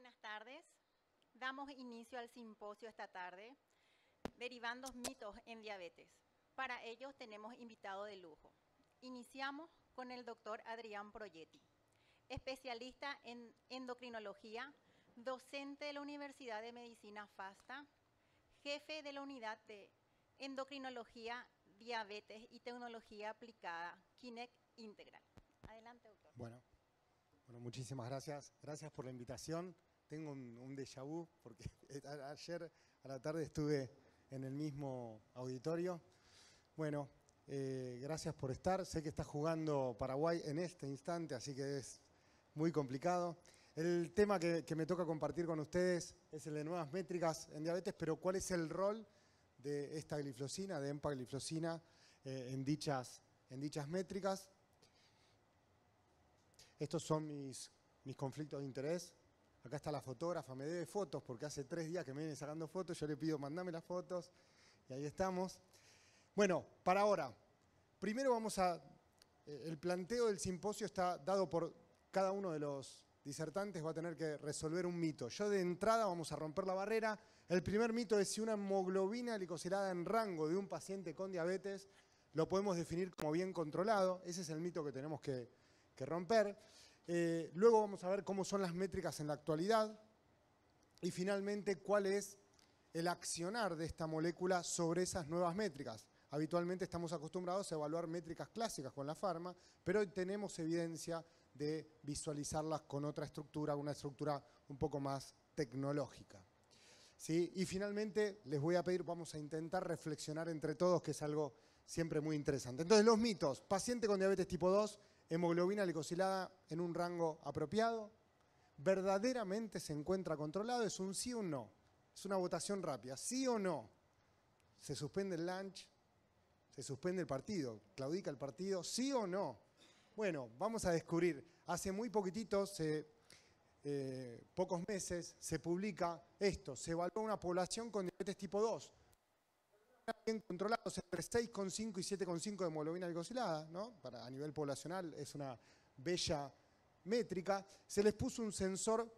Buenas tardes. Damos inicio al simposio esta tarde, derivando mitos en diabetes. Para ello tenemos invitado de lujo. Iniciamos con el doctor Adrián Proietti, especialista en endocrinología, docente de la Universidad de Medicina FASTA, jefe de la unidad de endocrinología, diabetes y tecnología aplicada, Kinect Integral. Adelante, doctor. Bueno, muchísimas gracias. Gracias por la invitación. Tengo un déjà vu porque ayer a la tarde estuve en el mismo auditorio. Bueno, gracias por estar. Sé que está jugando Paraguay en este instante, así que es muy complicado. El tema que me toca compartir con ustedes es el de nuevas métricas en diabetes, pero ¿cuál es el rol de esta gliflosina, de empagliflosina, en dichas métricas? Estos son mis conflictos de interés. Acá está la fotógrafa, me debe fotos porque hace 3 días que me viene sacando fotos. Yo le pido, mandame las fotos y ahí estamos. Bueno, para ahora, primero el planteo del simposio está dado por cada uno de los disertantes, va a tener que resolver un mito. Yo de entrada vamos a romper la barrera. El primer mito es si una hemoglobina glicosilada en rango de un paciente con diabetes lo podemos definir como bien controlado. Ese es el mito que tenemos que romper. Luego vamos a ver cómo son las métricas en la actualidad y finalmente cuál es el accionar de esta molécula sobre esas nuevas métricas. Habitualmente estamos acostumbrados a evaluar métricas clásicas con la farma, pero hoy tenemos evidencia de visualizarlas con otra estructura, una estructura un poco más tecnológica. ¿Sí? Y finalmente les voy a pedir, vamos a intentar reflexionar entre todos, que es algo siempre muy interesante. Entonces, los mitos: paciente con diabetes tipo 2, hemoglobina glicosilada en un rango apropiado, ¿verdaderamente se encuentra controlado? ¿Es un sí o un no? Es una votación rápida, ¿sí o no? ¿Se suspende el lunch? ¿Se suspende el partido? ¿Claudica el partido? ¿Sí o no? Bueno, vamos a descubrir. Hace muy poquititos, pocos meses, se publica esto. Se evaluó una población con diabetes tipo 2. Bien controlados, entre 6,5 y 7,5 de hemoglobina glicosilada, ¿no? A nivel poblacional es una bella métrica. Se les puso un sensor,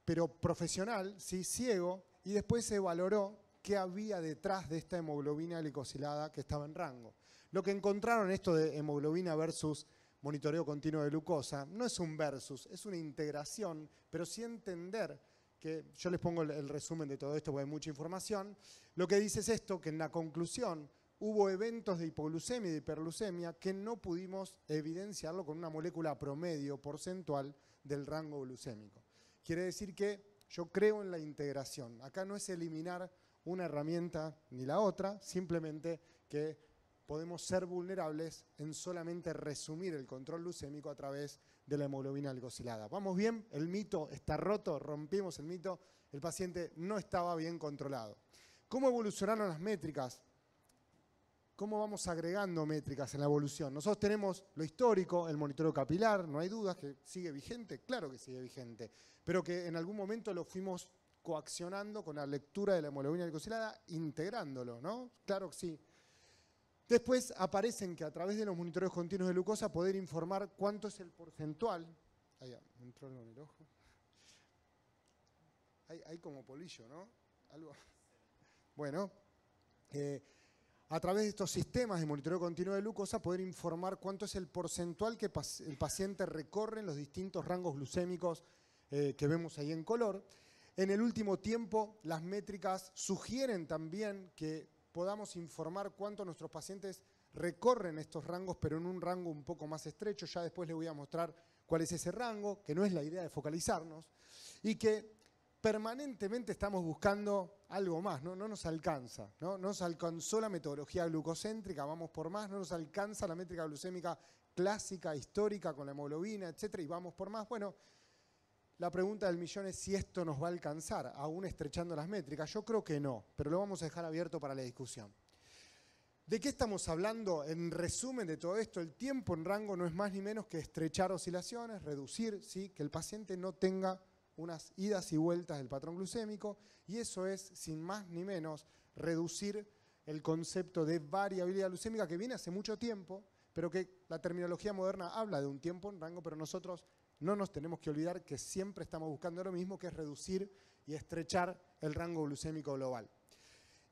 pero profesional, ¿sí? Ciego, y después se valoró qué había detrás de esta hemoglobina glicosilada que estaba en rango. Lo que encontraron, esto de hemoglobina versus monitoreo continuo de glucosa, no es un versus, es una integración, pero sí entender que, yo les pongo el resumen de todo esto porque hay mucha información. Lo que dice es esto, que en la conclusión hubo eventos de hipoglucemia y de hiperglucemia que no pudimos evidenciarlo con una molécula promedio porcentual del rango glucémico. Quiere decir que yo creo en la integración. Acá no es eliminar una herramienta ni la otra, simplemente que podemos ser vulnerables en solamente resumir el control glucémico a través de la hemoglobina glicosilada. ¿Vamos bien? El mito está roto, rompimos el mito, el paciente no estaba bien controlado. ¿Cómo evolucionaron las métricas? ¿Cómo vamos agregando métricas en la evolución? Nosotros tenemos lo histórico, el monitoreo capilar, no hay dudas que sigue vigente, claro que sigue vigente, pero que en algún momento lo fuimos coaccionando con la lectura de la hemoglobina glicosilada, integrándolo, ¿no? Claro que sí. Después aparecen que a través de los monitoreos continuos de glucosa poder informar cuánto es el porcentual. Ahí entró algo en el ojo. Hay como polillo, ¿no? Algo. Bueno, a través de estos sistemas de monitoreo continuo de glucosa poder informar cuánto es el porcentual que el paciente recorre en los distintos rangos glucémicos que vemos ahí en color. En el último tiempo, las métricas sugieren también que podamos informar cuánto nuestros pacientes recorren estos rangos, pero en un rango un poco más estrecho. Ya después les voy a mostrar cuál es ese rango, que no es la idea de focalizarnos, y que permanentemente estamos buscando algo más, ¿no? No nos alcanza, ¿no? No nos alcanzó la metodología glucocéntrica, vamos por más, no nos alcanza la métrica glucémica clásica, histórica, con la hemoglobina, etcétera, y vamos por más. Bueno, la pregunta del millón es si esto nos va a alcanzar, aún estrechando las métricas. Yo creo que no, pero lo vamos a dejar abierto para la discusión. ¿De qué estamos hablando? En resumen de todo esto, el tiempo en rango no es más ni menos que estrechar oscilaciones, reducir, ¿sí? Que el paciente no tenga unas idas y vueltas del patrón glucémico, y eso es, sin más ni menos, reducir el concepto de variabilidad glucémica que viene hace mucho tiempo, pero que la terminología moderna habla de un tiempo en rango, pero nosotros no nos tenemos que olvidar que siempre estamos buscando lo mismo, que es reducir y estrechar el rango glucémico global.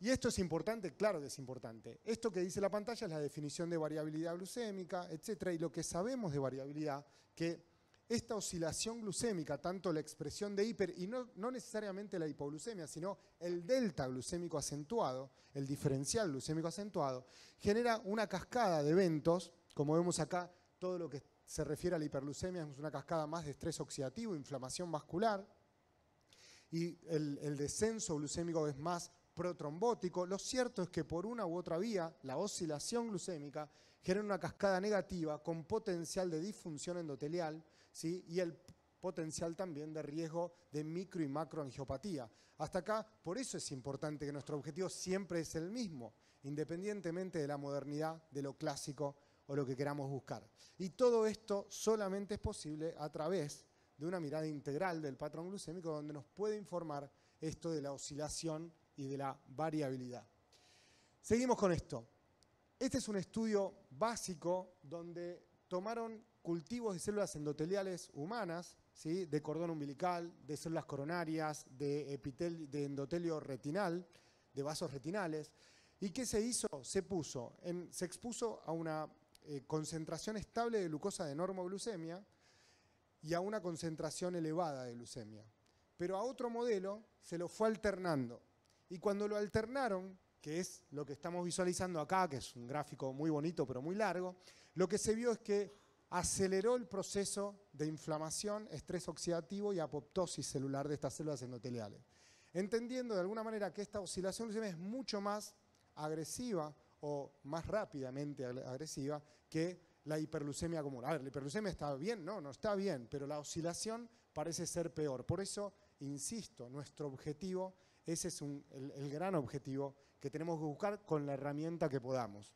¿Y esto es importante? Claro que es importante. Esto que dice la pantalla es la definición de variabilidad glucémica, etc. Y lo que sabemos de variabilidad, que esta oscilación glucémica, tanto la expresión de hiper, y no necesariamente la hipoglucemia, sino el delta glucémico acentuado, el diferencial glucémico acentuado, genera una cascada de eventos, como vemos acá, todo lo que se refiere a la hiperglucemia es una cascada más de estrés oxidativo, inflamación vascular, y el descenso glucémico es más protrombótico. Lo cierto es que por una u otra vía, la oscilación glucémica genera una cascada negativa con potencial de disfunción endotelial, ¿sí? Y el potencial también de riesgo de micro y macroangiopatía. Hasta acá, por eso es importante que nuestro objetivo siempre es el mismo, independientemente de la modernidad, de lo clásico o lo que queramos buscar. Y todo esto solamente es posible a través de una mirada integral del patrón glucémico donde nos puede informar esto de la oscilación y de la variabilidad. Seguimos con esto. Este es un estudio básico donde tomaron cultivos de células endoteliales humanas, ¿sí? De cordón umbilical, de células coronarias, de endotelio retinal, de vasos retinales. ¿Y qué se hizo? Se expuso a una concentración estable de glucosa de normoglucemia y a una concentración elevada de glucemia. Pero a otro modelo se lo fue alternando. Y cuando lo alternaron, que es lo que estamos visualizando acá, que es un gráfico muy bonito pero muy largo, lo que se vio es que aceleró el proceso de inflamación, estrés oxidativo y apoptosis celular de estas células endoteliales. Entendiendo de alguna manera que esta oscilación glucémica es mucho más agresiva o más rápidamente agresiva que la hiperglucemia común. A ver, ¿la hiperglucemia está bien? No, no está bien, pero la oscilación parece ser peor. Por eso, insisto, nuestro objetivo, ese es el gran objetivo que tenemos que buscar con la herramienta que podamos.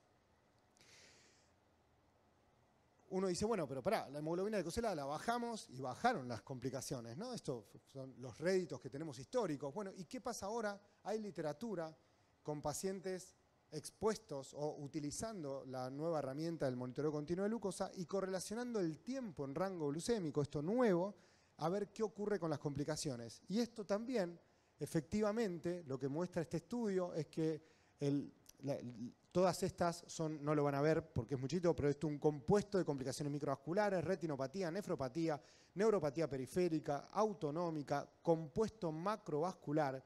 Uno dice, bueno, pero pará, la hemoglobina glicosilada la bajamos y bajaron las complicaciones, ¿no? Estos son los réditos que tenemos históricos. Bueno, ¿y qué pasa ahora? Hay literatura con pacientes expuestos o utilizando la nueva herramienta del monitoreo continuo de glucosa y correlacionando el tiempo en rango glucémico, esto nuevo, a ver qué ocurre con las complicaciones. Y esto también, efectivamente, lo que muestra este estudio es que todas estas son, no lo van a ver porque es muchito, pero esto es un compuesto de complicaciones microvasculares, retinopatía, nefropatía, neuropatía periférica, autonómica, compuesto macrovascular.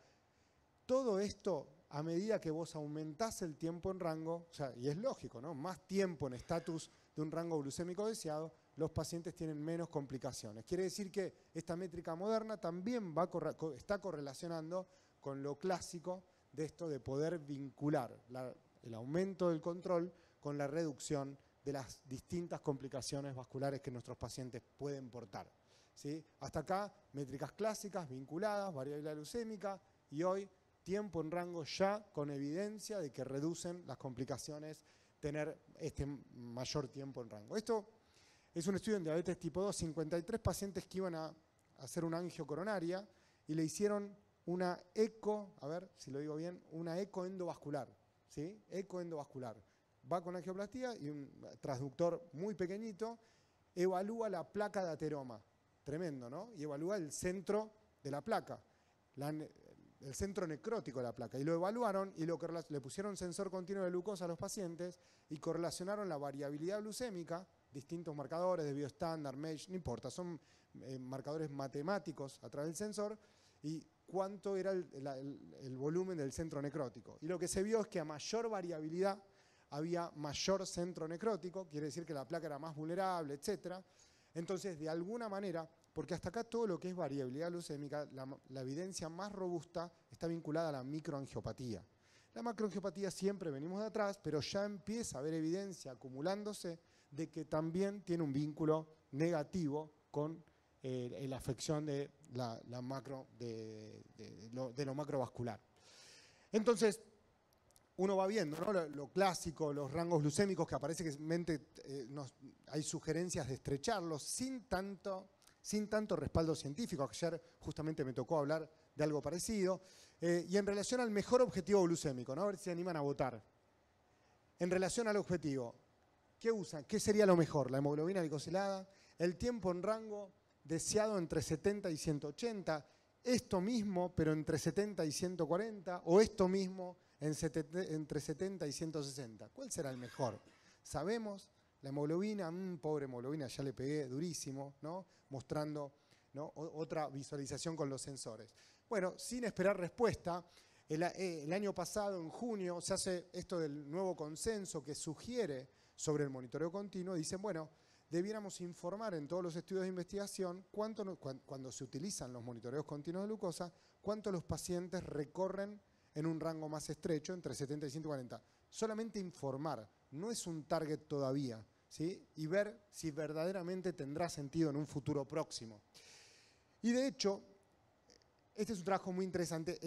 Todo esto, a medida que vos aumentás el tiempo en rango, o sea, y es lógico, ¿no? Más tiempo en estatus de un rango glucémico deseado, los pacientes tienen menos complicaciones. Quiere decir que esta métrica moderna también está correlacionando con lo clásico de esto de poder vincular el aumento del control con la reducción de las distintas complicaciones vasculares que nuestros pacientes pueden portar, ¿sí? Hasta acá, métricas clásicas vinculadas, variabilidad glucémica, y hoy tiempo en rango ya con evidencia de que reducen las complicaciones tener este mayor tiempo en rango. Esto es un estudio en diabetes tipo 2, 53 pacientes que iban a hacer una angio coronaria y le hicieron una eco, a ver si lo digo bien, una eco endovascular, ¿sí? Eco endovascular. Va con angioplastía y un transductor muy pequeñito, evalúa la placa de ateroma, tremendo, ¿no? Y evalúa el centro de la placa, el centro necrótico de la placa. Y lo evaluaron y le pusieron sensor continuo de glucosa a los pacientes y correlacionaron la variabilidad glucémica, distintos marcadores de bioestándar, MAGE, no importa, son marcadores matemáticos a través del sensor, y cuánto era el volumen del centro necrótico. Y lo que se vio es que a mayor variabilidad había mayor centro necrótico, quiere decir que la placa era más vulnerable, etc. Entonces, de alguna manera, porque hasta acá todo lo que es variabilidad glucémica, la evidencia más robusta está vinculada a la microangiopatía. La macroangiopatía siempre venimos de atrás, pero ya empieza a haber evidencia acumulándose de que también tiene un vínculo negativo con la afección de lo macrovascular. Entonces, uno va viendo, ¿no? Lo clásico, los rangos glucémicos, que aparece que hay sugerencias de estrecharlos sin tanto respaldo científico. Ayer justamente me tocó hablar de algo parecido. Y en relación al mejor objetivo glucémico, ¿no? A ver si se animan a votar. En relación al objetivo, ¿qué usan? ¿Qué sería lo mejor? ¿La hemoglobina glicosilada? ¿El tiempo en rango deseado entre 70 y 180, esto mismo, pero entre 70 y 140, o esto mismo entre 70 y 160. ¿Cuál será el mejor? Sabemos, la hemoglobina, pobre hemoglobina, ya le pegué durísimo, ¿no? Mostrando, ¿no?, otra visualización con los sensores. Bueno, sin esperar respuesta, el año pasado, en junio, se hace esto del nuevo consenso que sugiere sobre el monitoreo continuo. Dicen, bueno, debiéramos informar en todos los estudios de investigación cuando se utilizan los monitoreos continuos de glucosa, cuánto los pacientes recorren en un rango más estrecho, entre 70 y 140. Solamente informar, no es un target todavía, ¿sí? Y ver si verdaderamente tendrá sentido en un futuro próximo. Y de hecho, este es un trabajo muy interesante.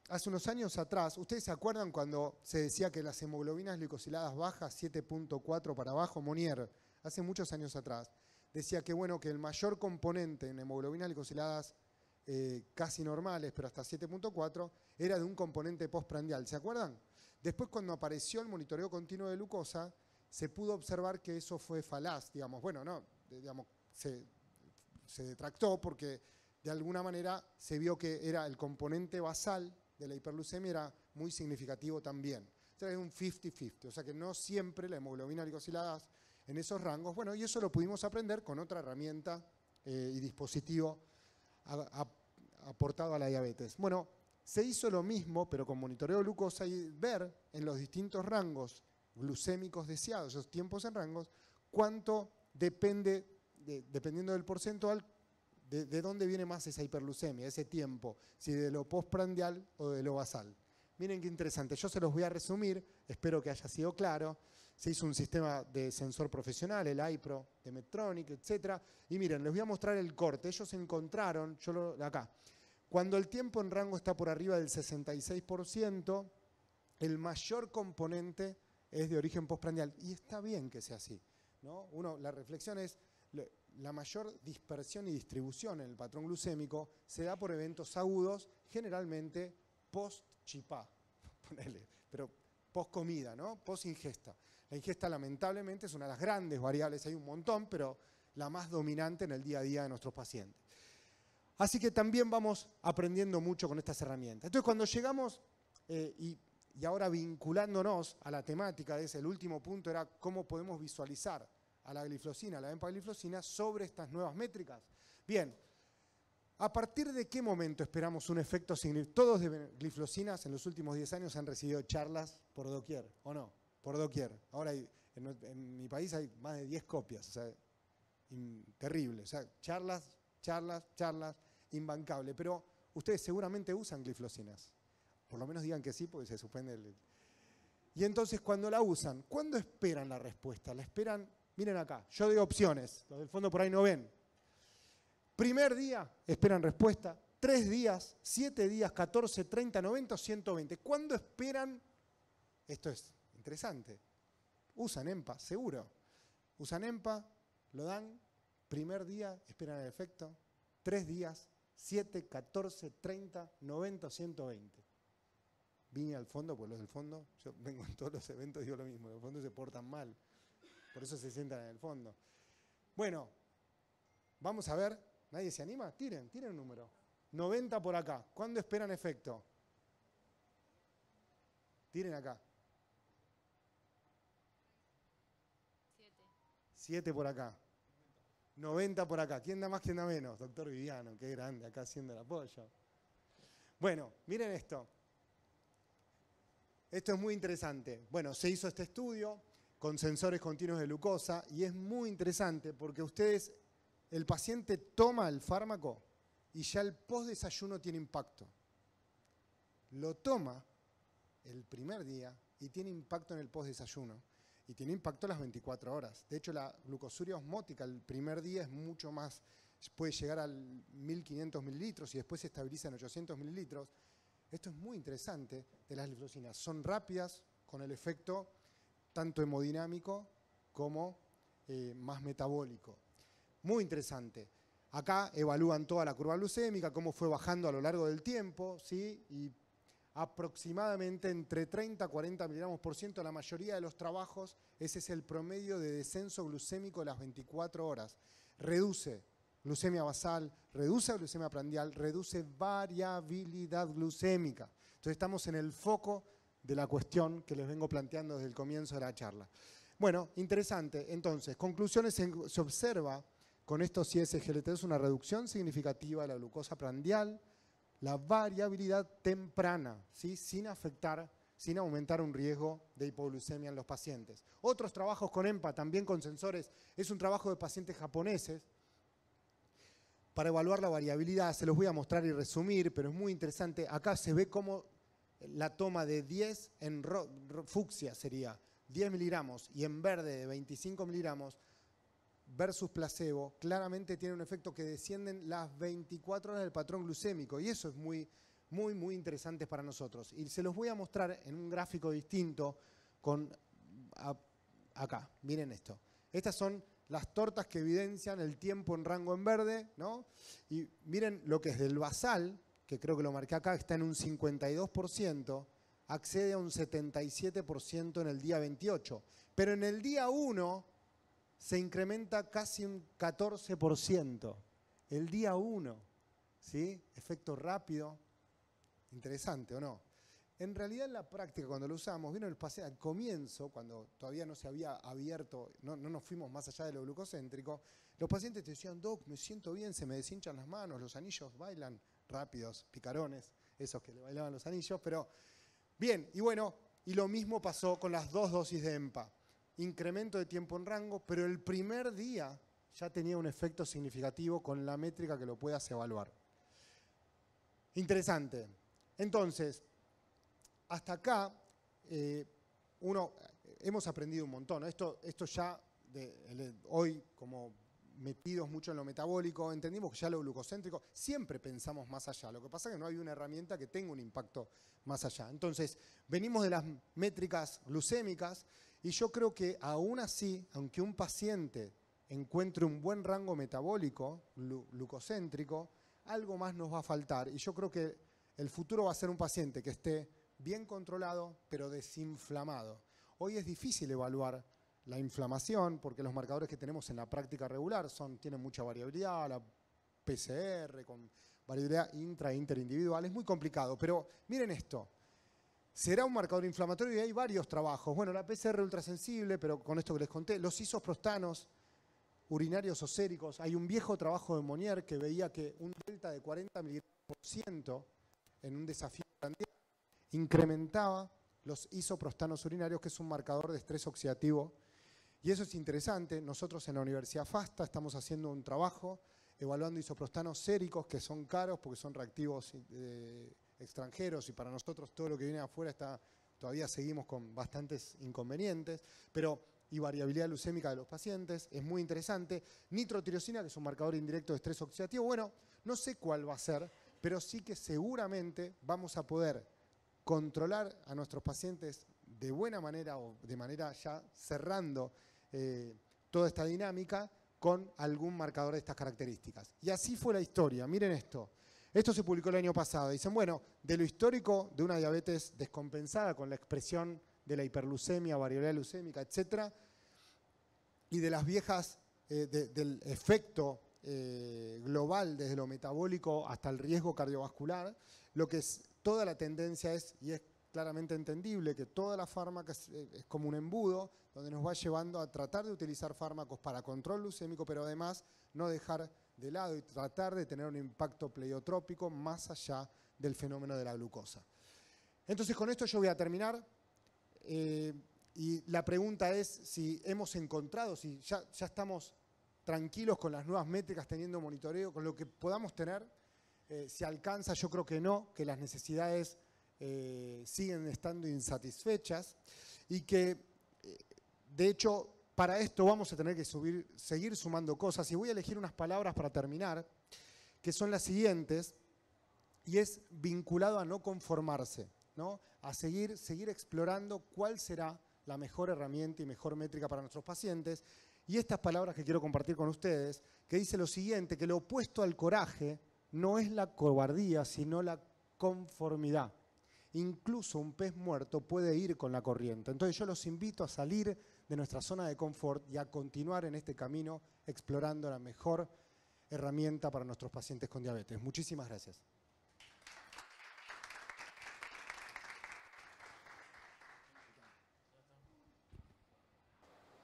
Hace unos años atrás, ¿ustedes se acuerdan cuando se decía que las hemoglobinas glicosiladas bajas, 7.4 para abajo, Monnier, hace muchos años atrás, decía que, bueno, que el mayor componente en hemoglobinas glicosiladas casi normales, pero hasta 7.4, era de un componente postprandial? ¿Se acuerdan? Después, cuando apareció el monitoreo continuo de glucosa, se pudo observar que eso fue falaz, digamos. Bueno, no, digamos, se detractó porque de alguna manera se vio que era el componente basal de la hiperglucemia, era muy significativo también. Entonces es un 50-50, o sea que no siempre la hemoglobina glicosiladas en esos rangos. Bueno, y eso lo pudimos aprender con otra herramienta y dispositivo aportado a la diabetes. Bueno, se hizo lo mismo, pero con monitoreo de glucosa, y ver en los distintos rangos glucémicos deseados, esos tiempos en rangos, cuánto depende, dependiendo del porcentual, de dónde viene más esa hiperglucemia, ese tiempo, si de lo postprandial o de lo basal. Miren qué interesante, yo se los voy a resumir, espero que haya sido claro. Se hizo un sistema de sensor profesional, el iPro de Medtronic, etc. Y miren, les voy a mostrar el corte. Ellos encontraron, acá, cuando el tiempo en rango está por arriba del 66%, el mayor componente es de origen postprandial. Y está bien que sea así, ¿no? La reflexión es, la mayor dispersión y distribución en el patrón glucémico se da por eventos agudos, generalmente post-chipá, pero post-comida, ¿no? Post-ingesta. La ingesta, lamentablemente, es una de las grandes variables, hay un montón, pero la más dominante en el día a día de nuestros pacientes. Así que también vamos aprendiendo mucho con estas herramientas. Entonces, cuando llegamos, y ahora vinculándonos a la temática, el último punto era cómo podemos visualizar a la glifosina, a la empagliflozina, sobre estas nuevas métricas. Bien, ¿a partir de qué momento esperamos un efecto significativo? Todos de gliflosinas en los últimos 10 años han recibido charlas por doquier, ¿o no? Por doquier. Ahora en mi país hay más de 10 copias, o sea, terrible. O sea, charlas, imbancable. Pero ustedes seguramente usan gliflosinas. Por lo menos digan que sí, porque se suspende el... Y entonces, cuando la usan, ¿cuándo esperan la respuesta? La esperan, miren acá, yo doy opciones, los del fondo por ahí no ven. Primer día, esperan respuesta. 3 días, 7 días, 14, 30, 90 o 120. ¿Cuándo esperan? Esto es interesante. Usan EMPA, seguro. Usan EMPA, lo dan. Primer día, esperan el efecto. 3 días, 7, 14, 30, 90 o 120. Vine al fondo, pues los del fondo, yo vengo en todos los eventos y digo lo mismo, los fondos se portan mal. Por eso se sientan en el fondo. Bueno, vamos a ver. ¿Nadie se anima? Tiren un número. 90 por acá. ¿Cuándo esperan efecto? Tiren acá. 7 por acá. 90 por acá. ¿Quién da más, quién da menos? Doctor Viviano, qué grande, acá haciendo el apoyo. Bueno, miren esto. Esto es muy interesante. Bueno, se hizo este estudio con sensores continuos de glucosa y es muy interesante porque el paciente toma el fármaco y ya el postdesayuno tiene impacto. Lo toma el primer día y tiene impacto en el postdesayuno. Y tiene impacto a las 24 horas. De hecho, la glucosuria osmótica el primer día es mucho más, puede llegar a 1.500 mililitros y después se estabiliza en 800 mililitros. Esto es muy interesante de las glifosinas. Son rápidas con el efecto tanto hemodinámico como más metabólico. Muy interesante. Acá evalúan toda la curva glucémica, cómo fue bajando a lo largo del tiempo, ¿sí? Y aproximadamente entre 30 a 40 miligramos por ciento, la mayoría de los trabajos, ese es el promedio de descenso glucémico de las 24 horas. Reduce glucemia basal, reduce glucemia prandial, reduce variabilidad glucémica. Entonces estamos en el foco de la cuestión que les vengo planteando desde el comienzo de la charla. Bueno, interesante. Entonces, conclusiones, se observa con estos ISGLT2 una reducción significativa de la glucosa prandial, la variabilidad temprana, ¿sí? sin aumentar un riesgo de hipoglucemia en los pacientes. Otros trabajos con EMPA, también con sensores, es un trabajo de pacientes japoneses para evaluar la variabilidad. Se los voy a mostrar y resumir, pero es muy interesante. Acá se ve cómo la toma de 10 en fucsia sería 10 miligramos y en verde de 25 miligramos versus placebo, claramente tiene un efecto que descienden las 24 horas del patrón glucémico, y eso es muy interesante para nosotros. Y se los voy a mostrar en un gráfico distinto acá. Miren esto. Estas son las tortas que evidencian el tiempo en rango en verde, ¿no? Y miren lo que es del basal, que creo que lo marqué acá, está en un 52%, accede a un 77% en el día 28. Pero en el día 1 se incrementa casi un 14%. El día 1, ¿sí? Efecto rápido. Interesante, ¿o no? En realidad, en la práctica, cuando lo usamos, vino el paciente al comienzo, cuando todavía no se había abierto, no nos fuimos más allá de lo glucocéntrico, los pacientes te decían, Doc, me siento bien, se me deshinchan las manos, los anillos bailan rápidos, picarones, esos que le bailaban los anillos, pero bien, y bueno, y lo mismo pasó con las 2 dosis de EMPA. Incremento de tiempo en rango, pero el primer día ya tenía un efecto significativo con la métrica que lo puedas evaluar. Interesante. Entonces, hasta acá, hemos aprendido un montón, ¿no? Esto ya, hoy, como metidos mucho en lo metabólico, entendimos que ya lo glucocéntrico, siempre pensamos más allá. Lo que pasa es que no hay una herramienta que tenga un impacto más allá. Entonces, venimos de las métricas glucémicas, y yo creo que aún así, aunque un paciente encuentre un buen rango metabólico, glucocéntrico, algo más nos va a faltar. Y yo creo que el futuro va a ser un paciente que esté bien controlado, pero desinflamado. Hoy es difícil evaluar la inflamación, porque los marcadores que tenemos en la práctica regular tienen mucha variabilidad, la PCR con variabilidad intra e interindividual, es muy complicado. Pero miren esto. Será un marcador inflamatorio y hay varios trabajos. Bueno, la PCR ultrasensible, pero con esto que les conté, los isoprostanos urinarios o séricos. Hay un viejo trabajo de Monnier que veía que un delta de 40 miligramos% en un desafío prandial incrementaba los isoprostanos urinarios, que es un marcador de estrés oxidativo. Y eso es interesante. Nosotros en la Universidad FASTA estamos haciendo un trabajo evaluando isoprostanos séricos, que son caros porque son reactivos extranjeros, y para nosotros todo lo que viene de afuera todavía seguimos con bastantes inconvenientes, y variabilidad glucémica de los pacientes, es muy interesante. Nitrotirosina, que es un marcador indirecto de estrés oxidativo, bueno, no sé cuál va a ser, pero sí que seguramente vamos a poder controlar a nuestros pacientes de buena manera, o de manera ya cerrando toda esta dinámica con algún marcador de estas características. Y así fue la historia. Miren esto. Esto se publicó el año pasado. Dicen, bueno, de lo histórico de una diabetes descompensada con la expresión de la hiperglucemia, variabilidad glucémica, etc., y de las viejas, del efecto global desde lo metabólico hasta el riesgo cardiovascular, lo que es toda la tendencia es, y es claramente entendible, que toda la fármaca es como un embudo donde nos va llevando a tratar de utilizar fármacos para control glucémico, pero además no dejar de lado y tratar de tener un impacto pleiotrópico más allá del fenómeno de la glucosa. Entonces, con esto yo voy a terminar. Y la pregunta es si hemos encontrado, si ya estamos tranquilos con las nuevas métricas, teniendo monitoreo, con lo que podamos tener. Si alcanza, yo creo que no, que las necesidades siguen estando insatisfechas, y que, de hecho, para esto vamos a tener que seguir sumando cosas. Y voy a elegir unas palabras para terminar, que son las siguientes, y es vinculado a no conformarse, ¿no? A seguir explorando cuál será la mejor herramienta y mejor métrica para nuestros pacientes. Y estas palabras que quiero compartir con ustedes, que dice lo siguiente, que lo opuesto al coraje no es la cobardía, sino la conformidad. Incluso un pez muerto puede ir con la corriente. Entonces yo los invito a salir de nuestra zona de confort y a continuar en este camino explorando el herramienta para nuestros pacientes con diabetes. Muchísimas gracias.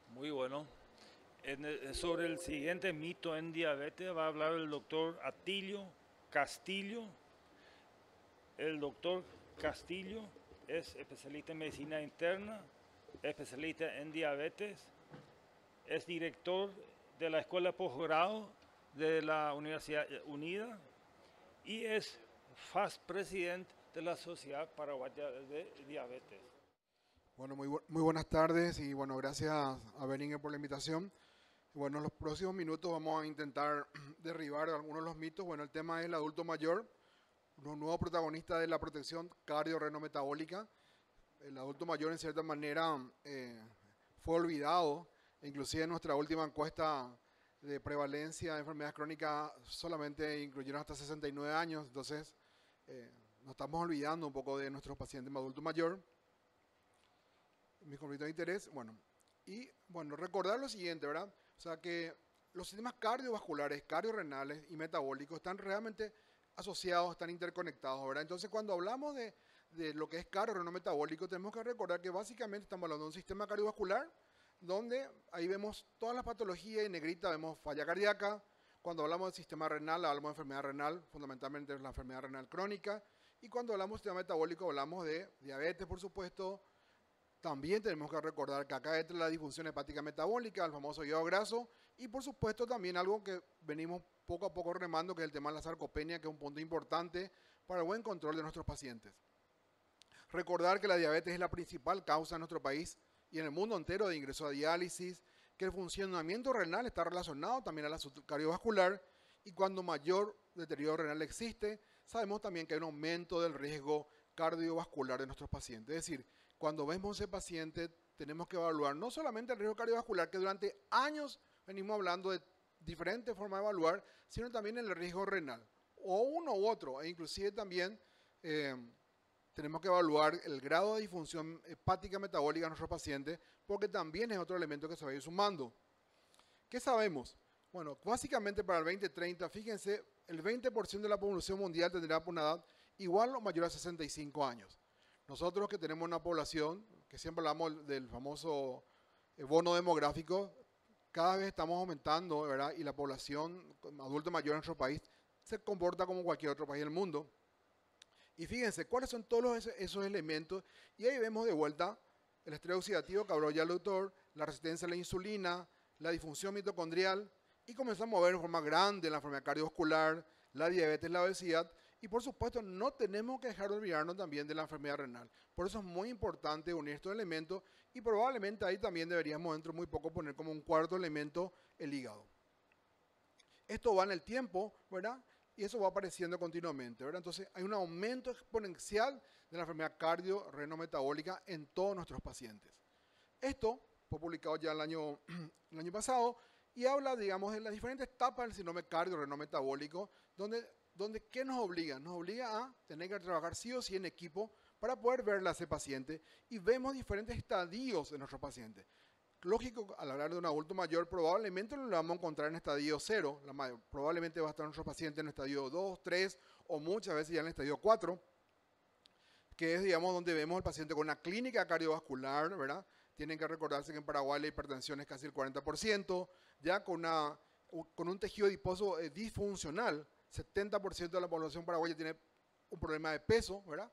Muy bueno. Sobre el siguiente mito en diabetes va a hablar el doctor Atilio Castillo. El doctor Castillo es especialista en medicina interna, especialista en diabetes, es director de la Escuela de Posgrado de la Universidad Unida y es FAS presidente de la Sociedad Paraguaya de Diabetes. Bueno, muy buenas tardes y bueno, gracias a Beringer por la invitación. Bueno, en los próximos minutos vamos a intentar derribar algunos de los mitos. Bueno, el tema es el adulto mayor, un nuevo protagonista de la protección cardiorrenometabólica. El adulto mayor en cierta manera fue olvidado, inclusive en nuestra última encuesta de prevalencia de enfermedades crónicas solamente incluyeron hasta 69 años, entonces nos estamos olvidando un poco de nuestros pacientes adulto mayor. Mis conflictos de interés, bueno, recordar lo siguiente, ¿verdad? O sea que los sistemas cardiovasculares, cardiorrenales y metabólicos están realmente asociados, están interconectados, ¿verdad? Entonces cuando hablamos de lo que es cardiorrenometabólico, tenemos que recordar que básicamente estamos hablando de un sistema cardiovascular donde ahí vemos todas las patologías, en negrita vemos falla cardíaca. Cuando hablamos del sistema renal, hablamos de enfermedad renal, fundamentalmente de la enfermedad renal crónica. Y cuando hablamos del sistema metabólico, hablamos de diabetes, por supuesto. También tenemos que recordar que acá entra la disfunción hepática metabólica, el famoso hígado graso, y por supuesto también algo que venimos poco a poco remando, que es el tema de la sarcopenia, que es un punto importante para el buen control de nuestros pacientes. Recordar que la diabetes es la principal causa en nuestro país y en el mundo entero de ingreso a diálisis, que el funcionamiento renal está relacionado también a la salud cardiovascular, y cuando mayor deterioro renal existe, sabemos también que hay un aumento del riesgo cardiovascular de nuestros pacientes. Es decir, cuando vemos a ese paciente, tenemos que evaluar no solamente el riesgo cardiovascular, que durante años venimos hablando de diferentes formas de evaluar, sino también el riesgo renal, o uno u otro, e inclusive también tenemos que evaluar el grado de disfunción hepática metabólica de nuestros pacientes, porque también es otro elemento que se va a ir sumando. ¿Qué sabemos? Bueno, básicamente para el 2030, fíjense, el 20% de la población mundial tendrá una edad igual o mayor a 65 años. Nosotros que tenemos una población, que siempre hablamos del famoso bono demográfico, cada vez estamos aumentando, ¿verdad? Y la población adulta mayor en nuestro país se comporta como cualquier otro país del mundo. Y fíjense, ¿cuáles son todos esos elementos? Y ahí vemos de vuelta el estrés oxidativo, que habló ya el doctor, la resistencia a la insulina, la disfunción mitocondrial, y comenzamos a ver en forma grande la enfermedad cardiovascular, la diabetes, la obesidad. Y por supuesto no tenemos que dejar de olvidarnos también de la enfermedad renal. Por eso es muy importante unir estos elementos y probablemente ahí también deberíamos dentro de muy poco poner como un cuarto elemento el hígado. Esto va en el tiempo, ¿verdad? Y eso va apareciendo continuamente, ¿verdad? Entonces hay un aumento exponencial de la enfermedad cardiorrenometabólica en todos nuestros pacientes. Esto fue publicado ya el año pasado y habla, digamos, de las diferentes etapas del síndrome cardiorrenometabólico, donde ¿qué nos obliga? Nos obliga a tener que trabajar sí o sí en equipo para poder verle a ese paciente y vemos diferentes estadios de nuestro paciente. Lógico, al hablar de un adulto mayor, probablemente no lo vamos a encontrar en estadio 0, probablemente va a estar nuestro paciente en estadio 2, 3 o muchas veces ya en el estadio 4, que es, digamos, donde vemos al paciente con una clínica cardiovascular, ¿verdad? Tienen que recordarse que en Paraguay la hipertensión es casi el 40%, ya con un tejido adiposo disfuncional. 70% de la población paraguaya tiene un problema de peso, ¿verdad?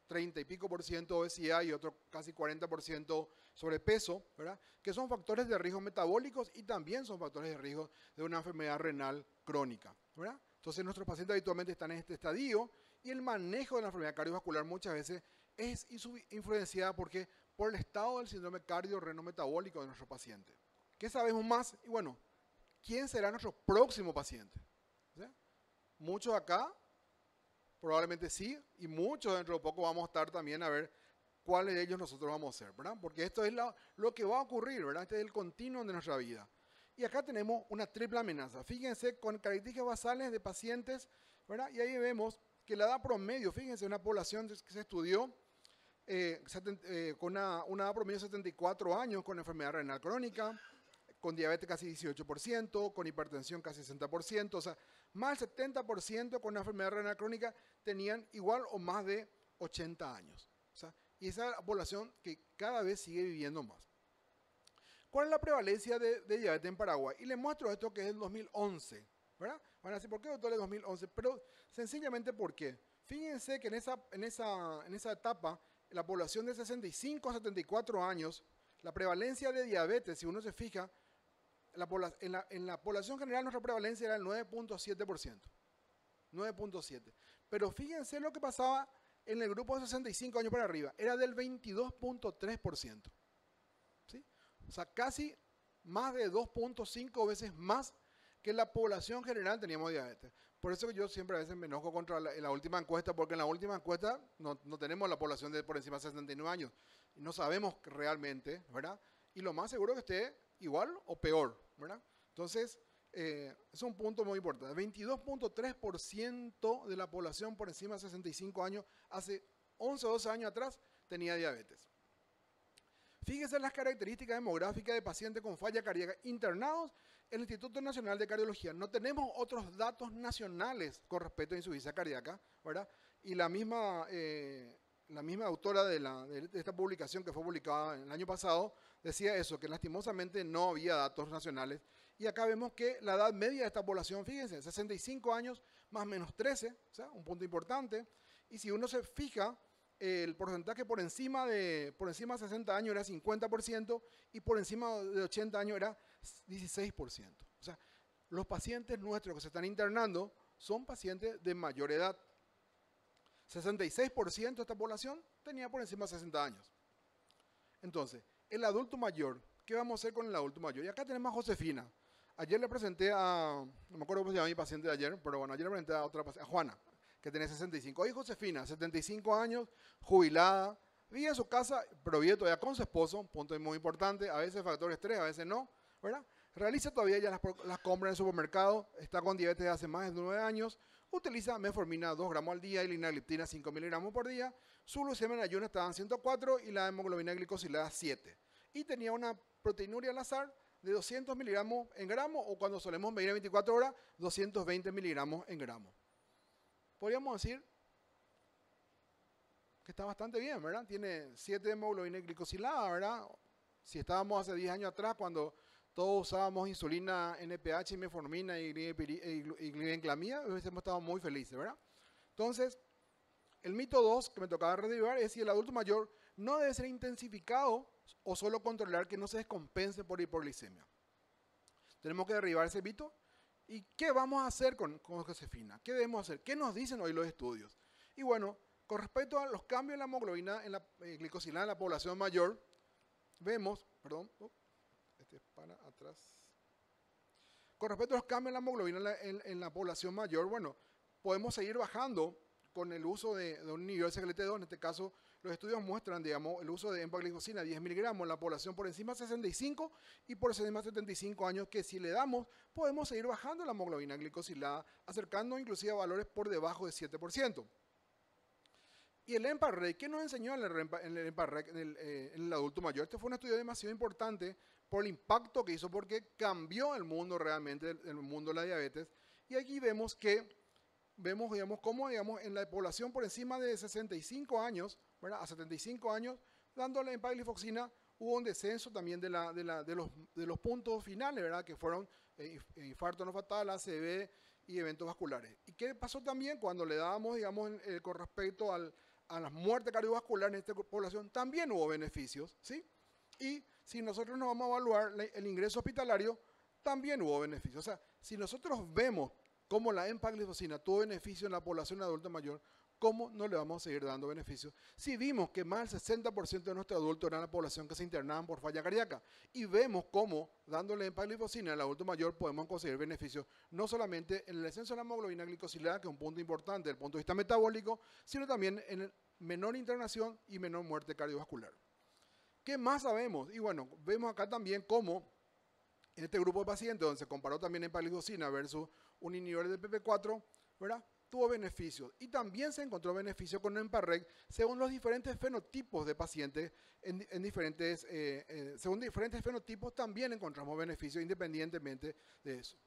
30 y pico por ciento obesidad y otro casi 40% sobrepeso, ¿verdad? Que son factores de riesgo metabólicos y también son factores de riesgo de una enfermedad renal crónica, ¿verdad? Entonces nuestros pacientes habitualmente están en este estadio y el manejo de la enfermedad cardiovascular muchas veces es influenciada por el estado del síndrome cardiorrenometabólico de nuestro paciente. ¿Qué sabemos más? Y bueno, ¿quién será nuestro próximo paciente? ¿Sí? Muchos acá, probablemente sí, y muchos dentro de poco vamos a estar también a ver cuáles de ellos nosotros vamos a ser, ¿verdad? Porque esto es lo que va a ocurrir, ¿verdad? Este es el continuum de nuestra vida. Y acá tenemos una triple amenaza. Fíjense, con características basales de pacientes, ¿verdad? Y ahí vemos que la edad promedio, fíjense, una población que se estudió con una edad promedio de 74 años con enfermedad renal crónica, con diabetes casi 18%, con hipertensión casi 60%, o sea, más del 70% con una enfermedad renal crónica tenían igual o más de 80 años. O sea, y esa es la población que cada vez sigue viviendo más. ¿Cuál es la prevalencia de diabetes en Paraguay? Y les muestro esto que es el 2011, ¿verdad? Van a decir, ¿por qué, doctor, el 2011? Pero sencillamente, ¿por qué? Fíjense que en esa etapa, la población de 65 a 74 años, la prevalencia de diabetes, si uno se fija, en la población general nuestra prevalencia era el 9.7%. 9.7. Pero fíjense lo que pasaba en el grupo de 65 años para arriba. Era del 22.3%. ¿Sí? O sea, casi más de 2.5 veces más que la población general teníamos diabetes. Por eso que yo siempre a veces me enojo contra la última encuesta, porque en la última encuesta no tenemos la población de por encima de 69 años. Y no sabemos realmente, ¿verdad? Y lo más seguro que esté igual o peor, ¿verdad? Entonces, es un punto muy importante. 22.3% de la población por encima de 65 años hace 11 o 12 años atrás tenía diabetes. Fíjese las características demográficas de pacientes con falla cardíaca internados en el Instituto Nacional de Cardiología. No tenemos otros datos nacionales con respecto a insuficiencia cardíaca, ¿verdad? Y la misma autora de esta publicación que fue publicada el año pasado decía eso, que lastimosamente no había datos nacionales. Y acá vemos que la edad media de esta población, fíjense, 65 años más o menos 13, o sea, un punto importante. Y si uno se fija, el porcentaje por encima de 60 años era 50% y por encima de 80 años era 16%. O sea, los pacientes nuestros que se están internando son pacientes de mayor edad. 66% de esta población tenía por encima de 60 años. Entonces, el adulto mayor, ¿qué vamos a hacer con el adulto mayor? Y acá tenemos a Josefina. Ayer le presenté no me acuerdo cómo se llama mi paciente de ayer, pero bueno, ayer le presenté a otra paciente, a Juana, que tenía 65. Hoy Josefina, 75 años, jubilada, vive en su casa, pero vive todavía con su esposo, un punto muy importante, a veces factor estrés, a veces no, ¿verdad? Realiza todavía ya las compras en el supermercado, está con diabetes de hace más de 9 años, utiliza metformina 2 gramos al día y linagliptina 5 miligramos por día, su glucemia en ayuno estaba en 104 y la hemoglobina glicosilada 7. Y tenía una proteinuria al azar de 200 miligramos en gramos, o cuando solemos medir en 24 horas, 220 miligramos en gramos. Podríamos decir que está bastante bien, ¿verdad? Tiene 7 de hemoglobina glicosilada, ¿verdad? Si estábamos hace 10 años atrás, cuando todos usábamos insulina, NPH, metformina y glibenclamida, hubiésemos estado muy felices, ¿verdad? Entonces, el mito 2 que me tocaba derribar es si el adulto mayor no debe ser intensificado o solo controlar que no se descompense por hipoglicemia. Tenemos que derribar ese mito. ¿Y qué vamos a hacer con Josefina? ¿Qué debemos hacer? ¿Qué nos dicen hoy los estudios? Y bueno, con respecto a los cambios en la hemoglobina, en la glicosilada en la población mayor, vemos, para atrás. Con respecto a los cambios en la hemoglobina en la población mayor, bueno, podemos seguir bajando con el uso de un nivel de CGLT2, en este caso los estudios muestran, digamos, el uso de empagliflozina 10 miligramos en la población por encima de 65 y por encima de 75 años, que si le damos, podemos seguir bajando la hemoglobina glicosilada, acercando inclusive a valores por debajo de 7%. Y el EMPA-REC, ¿qué nos enseñó en el EMPA-REC en el adulto mayor? Este fue un estudio demasiado importante por el impacto que hizo, porque cambió el mundo realmente, el mundo de la diabetes. Y aquí vemos digamos, cómo, digamos, en la población por encima de 65 años, ¿verdad? A 75 años, dándole empaglifloxacina, hubo un descenso también de los puntos finales, ¿verdad? Que fueron infarto no fatal, ACV y eventos vasculares. ¿Y qué pasó también cuando le dábamos, digamos, con respecto a las muertes cardiovasculares en esta población? También hubo beneficios, ¿sí? Y si nosotros nos vamos a evaluar el ingreso hospitalario, también hubo beneficios. O sea, si nosotros vemos cómo la empagliflozina tuvo beneficio en la población adulta mayor, ¿cómo no le vamos a seguir dando beneficios? Si vimos que más del 60% de nuestros adultos eran la población que se internaban por falla cardíaca, y vemos cómo dándole empagliflozina al adulto mayor podemos conseguir beneficios, no solamente en el descenso de la hemoglobina glicosilada, que es un punto importante desde el punto de vista metabólico, sino también en menor internación y menor muerte cardiovascular. ¿Qué más sabemos? Y bueno, vemos acá también cómo en este grupo de pacientes, donde se comparó también empagliflozina versus un inhibidor del PP4, ¿verdad? tuvo beneficios y también se encontró beneficio con Emparrec según los diferentes fenotipos de pacientes. Según diferentes fenotipos también encontramos beneficios independientemente de eso.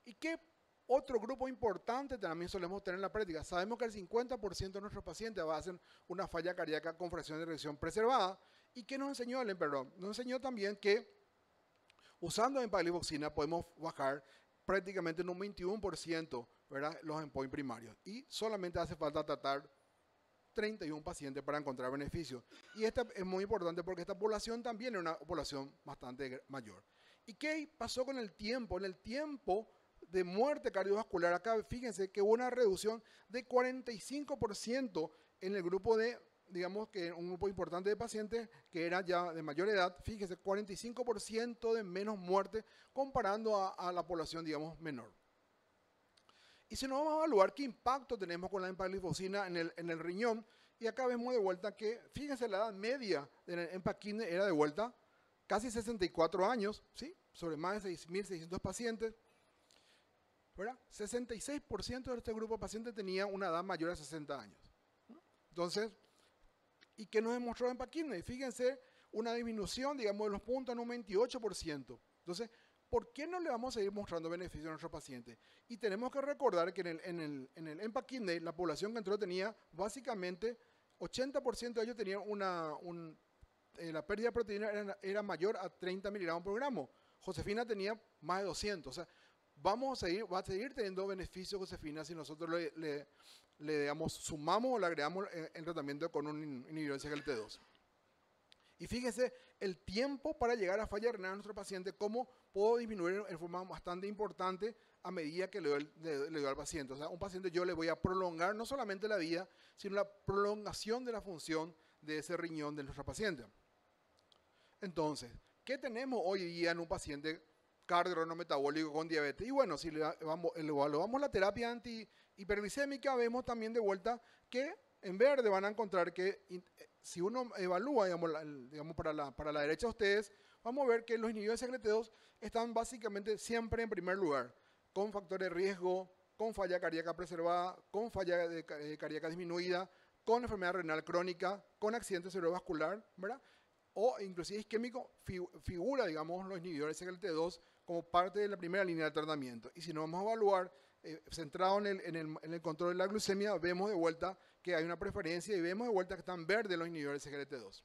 ¿Y qué otro grupo importante también solemos tener en la práctica? Sabemos que el 50% de nuestros pacientes hacen una falla cardíaca con fracción de erección preservada. ¿Y qué nos enseñó el Emperor? Nos enseñó también que usando empaglifloxacina podemos bajar prácticamente en un 21%, ¿verdad?, los endpoints primarios. Y solamente hace falta tratar 31 pacientes para encontrar beneficios. Y esto es muy importante porque esta población también es una población bastante mayor. ¿Y qué pasó con el tiempo? En el tiempo de muerte cardiovascular, acá fíjense que hubo una reducción de 45% en el grupo de, digamos que un grupo importante de pacientes que era ya de mayor edad, fíjense, 45% de menos muerte comparando a la población, digamos, menor. Y si nos vamos a evaluar qué impacto tenemos con la empagliflozina en el riñón, y acá vemos de vuelta que, fíjense, la edad media del empaquine era de vuelta casi 64 años, ¿sí?, sobre más de 6.600 pacientes, ¿verdad? 66% de este grupo de pacientes tenía una edad mayor a 60 años. Entonces, ¿y qué nos demostró empaquine? Fíjense, una disminución, digamos, de los puntos en un 28%. Entonces, ¿por qué no le vamos a seguir mostrando beneficios a nuestros pacientes? Y tenemos que recordar que en el empaquine, la población que entró tenía básicamente 80% de ellos tenían la pérdida de proteína era mayor a 30 miligramos por gramo. Josefina tenía más de 200. O sea, va a seguir teniendo beneficios Josefina si nosotros le digamos, sumamos o le agregamos el tratamiento con un inhibidor de SGLT2. Y fíjense el tiempo para llegar a falla renal a nuestro paciente, cómo puedo disminuir en forma bastante importante a medida que le doy al paciente. O sea, un paciente yo le voy a prolongar no solamente la vida, sino la prolongación de la función de ese riñón de nuestro paciente. Entonces, ¿qué tenemos hoy día en un paciente cardiorrenometabólico con diabetes? Y bueno, si le evaluamos la terapia antihiperglicémica, vemos también de vuelta que en verde van a encontrar que si uno evalúa, digamos para la derecha de ustedes, vamos a ver que los inhibidores de SGLT2 están básicamente siempre en primer lugar, con factores de riesgo, con falla cardíaca preservada, con falla cardíaca disminuida, con enfermedad renal crónica, con accidente cerebrovascular, ¿verdad? O inclusive isquémico, figura, digamos, los inhibidores de SGLT2 como parte de la primera línea de tratamiento. Y si nos vamos a evaluar, centrado en el control de la glucemia, vemos de vuelta que hay una preferencia y vemos de vuelta que están verdes los inhibidores de SGLT2.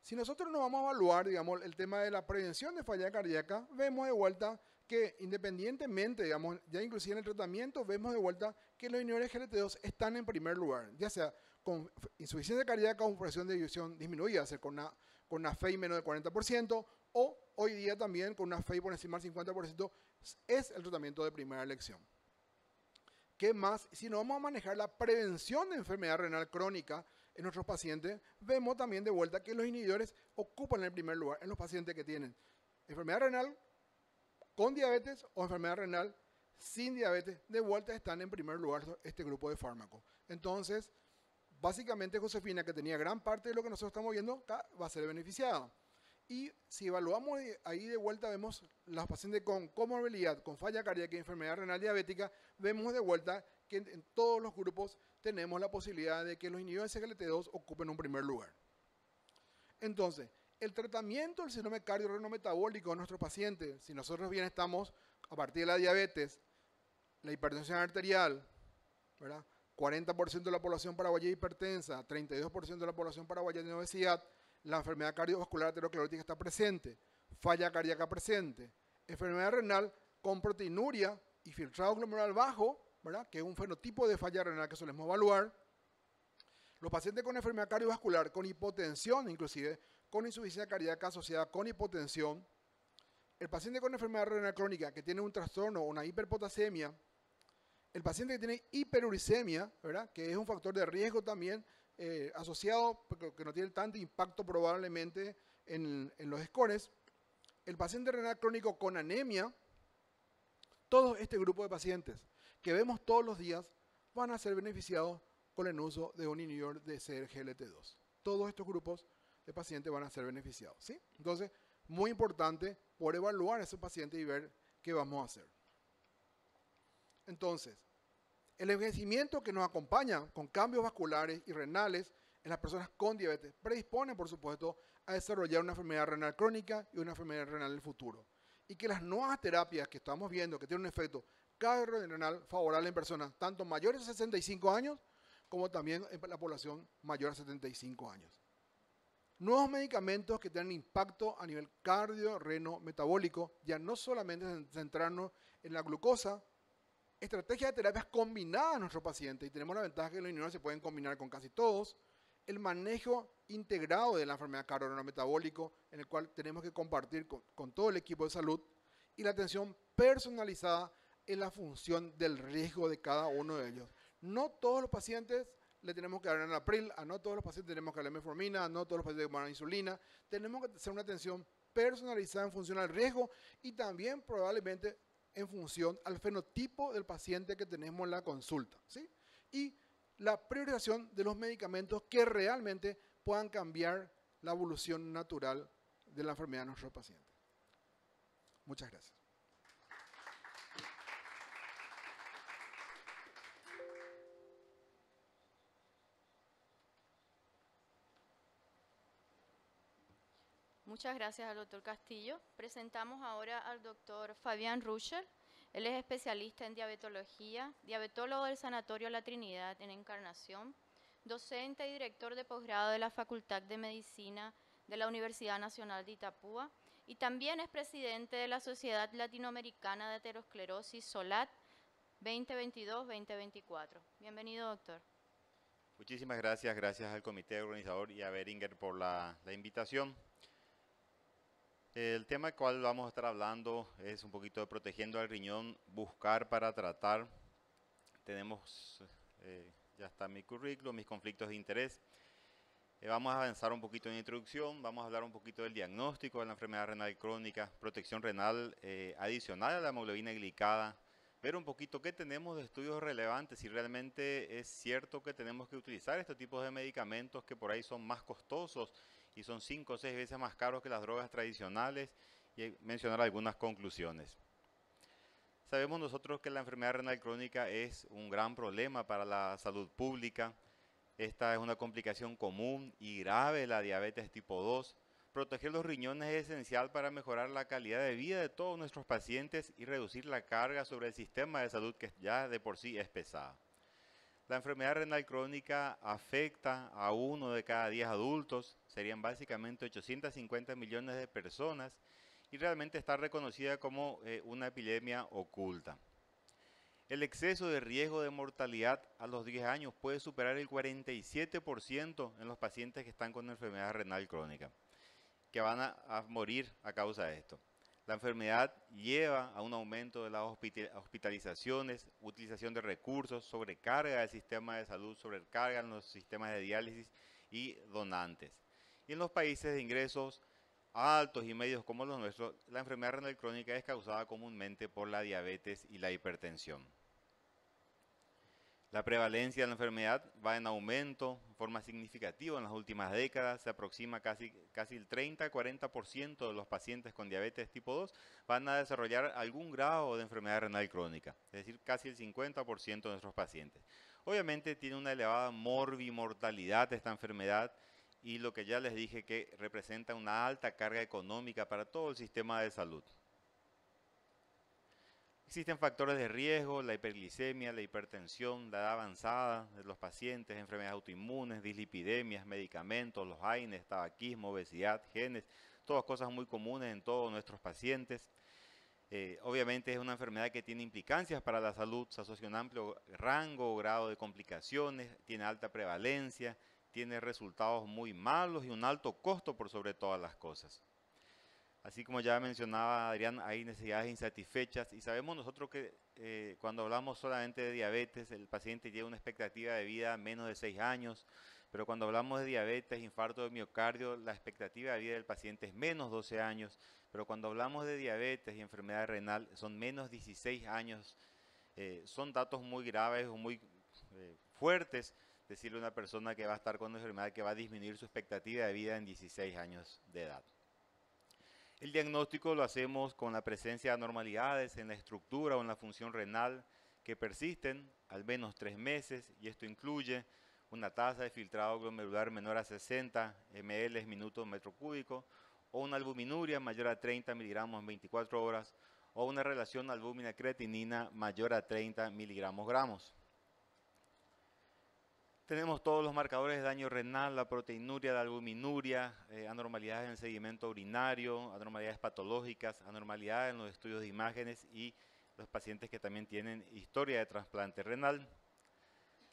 Si nosotros nos vamos a evaluar, digamos, el tema de la prevención de falla cardíaca, vemos de vuelta que independientemente, digamos, ya inclusive en el tratamiento, vemos de vuelta que los inhibidores de SGLT2 están en primer lugar, ya sea con insuficiencia cardíaca o fracción de eyección disminuida, es decir, con una FEI menos del 40%, o hoy día también con una FEI por encima del 50%, es el tratamiento de primera elección. ¿Qué más? Si nos vamos a manejar la prevención de enfermedad renal crónica en nuestros pacientes, vemos también de vuelta que los inhibidores ocupan el primer lugar en los pacientes que tienen enfermedad renal con diabetes o enfermedad renal sin diabetes. De vuelta están en primer lugar este grupo de fármacos. Entonces, básicamente Josefina, que tenía gran parte de lo que nosotros estamos viendo, va a ser beneficiada. Y si evaluamos ahí de vuelta, vemos las pacientes con comorbilidad, con falla cardíaca y enfermedad renal diabética, vemos de vuelta que en todos los grupos tenemos la posibilidad de que los inhibidores de SGLT2 ocupen un primer lugar. Entonces, el tratamiento del síndrome cardiorrenometabólico de nuestros pacientes, si nosotros bien estamos a partir de la diabetes, la hipertensión arterial, ¿verdad?, 40% de la población paraguaya hipertensa, 32% de la población paraguaya tiene obesidad, la enfermedad cardiovascular aterosclerótica está presente, falla cardíaca presente, enfermedad renal con proteinuria y filtrado glomerular bajo, ¿verdad?, que es un fenotipo de falla renal que solemos evaluar. Los pacientes con enfermedad cardiovascular, con hipotensión inclusive, con insuficiencia cardíaca asociada con hipotensión, el paciente con enfermedad renal crónica que tiene un trastorno, una hiperpotasemia, el paciente que tiene hiperuricemia, ¿verdad?, que es un factor de riesgo también asociado, pero que no tiene tanto impacto probablemente en los scores, el paciente renal crónico con anemia, todo este grupo de pacientes que vemos todos los días van a ser beneficiados con el uso de un inhibidor de SGLT2. Todos estos grupos de pacientes van a ser beneficiados, ¿sí? Entonces, muy importante por evaluar a ese paciente y ver qué vamos a hacer. Entonces, El envejecimiento que nos acompaña con cambios vasculares y renales en las personas con diabetes predispone, por supuesto, a desarrollar una enfermedad renal crónica y una enfermedad renal en el futuro. Y que las nuevas terapias que estamos viendo que tienen un efecto cardiorrenal favorable en personas tanto mayores a 65 años como también en la población mayor a 75 años. Nuevos medicamentos que tienen impacto a nivel cardio-reno-metabólico, ya no solamente centrarnos en la glucosa, estrategias de terapias combinadas a nuestros pacientes, y tenemos la ventaja que los inhibidores se pueden combinar con casi todos, el manejo integrado de la enfermedad cardio-reno-metabólico, en el cual tenemos que compartir con todo el equipo de salud, y la atención personalizada en la función del riesgo de cada uno de ellos. No todos los pacientes le tenemos que dar enalapril, a no todos los pacientes tenemos que darle metformina, a no todos los pacientes tenemos que dar insulina. Tenemos que hacer una atención personalizada en función al riesgo y también probablemente en función al fenotipo del paciente que tenemos en la consulta, ¿sí? Y la priorización de los medicamentos que realmente puedan cambiar la evolución natural de la enfermedad de nuestros pacientes. Muchas gracias. Muchas gracias al doctor Castillo. Presentamos ahora al doctor Fabián Ruschel. Él es especialista en diabetología, diabetólogo del Sanatorio La Trinidad en Encarnación, docente y director de posgrado de la Facultad de Medicina de la Universidad Nacional de Itapúa y también es presidente de la Sociedad Latinoamericana de Aterosclerosis SOLAT 2022-2024. Bienvenido, doctor. Muchísimas gracias, gracias al comité organizador y a Beringer por la invitación. El tema del cual vamos a estar hablando es un poquito de protegiendo al riñón, buscar para tratar. Tenemos, ya está mi currículum, mis conflictos de interés. Vamos a avanzar un poquito en la introducción, vamos a hablar un poquito del diagnóstico de la enfermedad renal crónica, protección renal adicional a la hemoglobina glicada, ver un poquito qué tenemos de estudios relevantes, si realmente es cierto que tenemos que utilizar estos tipos de medicamentos que por ahí son más costosos y son 5 o 6 veces más caros que las drogas tradicionales, y mencionar algunas conclusiones. Sabemos nosotros que la enfermedad renal crónica es un gran problema para la salud pública. Esta es una complicación común y grave de la diabetes tipo 2. Proteger los riñones es esencial para mejorar la calidad de vida de todos nuestros pacientes y reducir la carga sobre el sistema de salud que ya de por sí es pesada. La enfermedad renal crónica afecta a 1 de cada 10 adultos, serían básicamente 850 millones de personas y realmente está reconocida como una epidemia oculta. El exceso de riesgo de mortalidad a los 10 años puede superar el 47% en los pacientes que están con enfermedad renal crónica, que van a morir a causa de esto. La enfermedad lleva a un aumento de las hospitalizaciones, utilización de recursos, sobrecarga del sistema de salud, sobrecarga en los sistemas de diálisis y donantes. Y en los países de ingresos altos y medios como los nuestros, la enfermedad renal crónica es causada comúnmente por la diabetes y la hipertensión. La prevalencia de la enfermedad va en aumento de forma significativa en las últimas décadas, se aproxima casi el 30-40% de los pacientes con diabetes tipo 2 van a desarrollar algún grado de enfermedad renal crónica, es decir, casi el 50% de nuestros pacientes. Obviamente tiene una elevada morbimortalidad esta enfermedad y lo que ya les dije que representa una alta carga económica para todo el sistema de salud. Existen factores de riesgo, la hiperglicemia, la hipertensión, la edad avanzada de los pacientes, enfermedades autoinmunes, dislipidemias, medicamentos, los AINES, tabaquismo, obesidad, genes, todas cosas muy comunes en todos nuestros pacientes. Obviamente es una enfermedad que tiene implicancias para la salud, se asocia a un amplio rango o grado de complicaciones, tiene alta prevalencia, tiene resultados muy malos y un alto costo por sobre todas las cosas. Así como ya mencionaba Adrián, hay necesidades insatisfechas y sabemos nosotros que cuando hablamos solamente de diabetes, el paciente tiene una expectativa de vida menos de 6 años, pero cuando hablamos de diabetes, infarto de miocardio, la expectativa de vida del paciente es menos 12 años, pero cuando hablamos de diabetes y enfermedad renal son menos 16 años. Son datos muy graves o muy fuertes, decirle a una persona que va a estar con una enfermedad que va a disminuir su expectativa de vida en 16 años de edad. El diagnóstico lo hacemos con la presencia de anormalidades en la estructura o en la función renal que persisten al menos 3 meses, y esto incluye una tasa de filtrado glomerular menor a 60 ml minuto metro cúbico, o una albuminuria mayor a 30 miligramos en 24 horas, o una relación albúmina-creatinina mayor a 30 miligramos gramos. Tenemos todos los marcadores de daño renal, la proteinuria, la albuminuria, anormalidades en el sedimento urinario, anormalidades patológicas, anormalidades en los estudios de imágenes y los pacientes que también tienen historia de trasplante renal.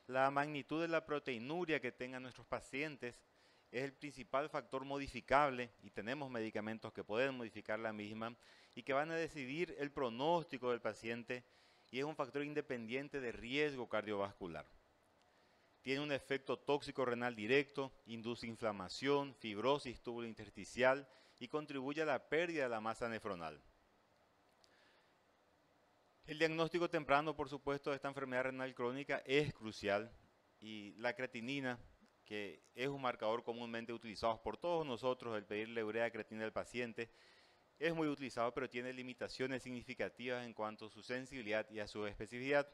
La magnitud de la proteinuria que tengan nuestros pacientes es el principal factor modificable, y tenemos medicamentos que pueden modificar la misma y que van a decidir el pronóstico del paciente, y es un factor independiente de riesgo cardiovascular. Tiene un efecto tóxico renal directo, induce inflamación, fibrosis tubulointersticial y contribuye a la pérdida de la masa nefronal. El diagnóstico temprano, por supuesto, de esta enfermedad renal crónica es crucial, y la creatinina, que es un marcador comúnmente utilizado por todos nosotros, el pedirle urea creatinina al paciente, es muy utilizado, pero tiene limitaciones significativas en cuanto a su sensibilidad y a su especificidad.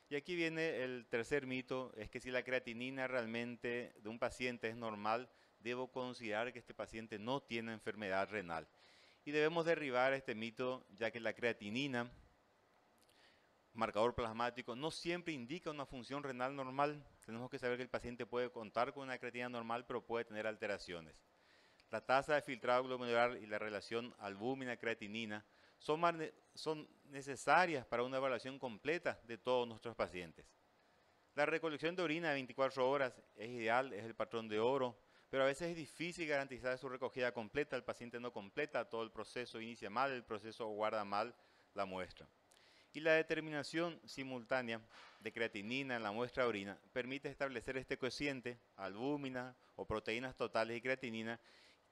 Y aquí viene el tercer mito, es que si la creatinina realmente de un paciente es normal, debo considerar que este paciente no tiene enfermedad renal. Y debemos derribar este mito, ya que la creatinina, marcador plasmático, no siempre indica una función renal normal. Tenemos que saber que el paciente puede contar con una creatinina normal, pero puede tener alteraciones. La tasa de filtrado glomerular y la relación albúmina-creatinina son necesarias para una evaluación completa de todos nuestros pacientes. La recolección de orina de 24 horas es ideal, es el patrón de oro, pero a veces es difícil garantizar su recogida completa. El paciente no completa todo el proceso, inicia mal el proceso o guarda mal la muestra. Y la determinación simultánea de creatinina en la muestra de orina permite establecer este cociente, albúmina o proteínas totales y creatinina,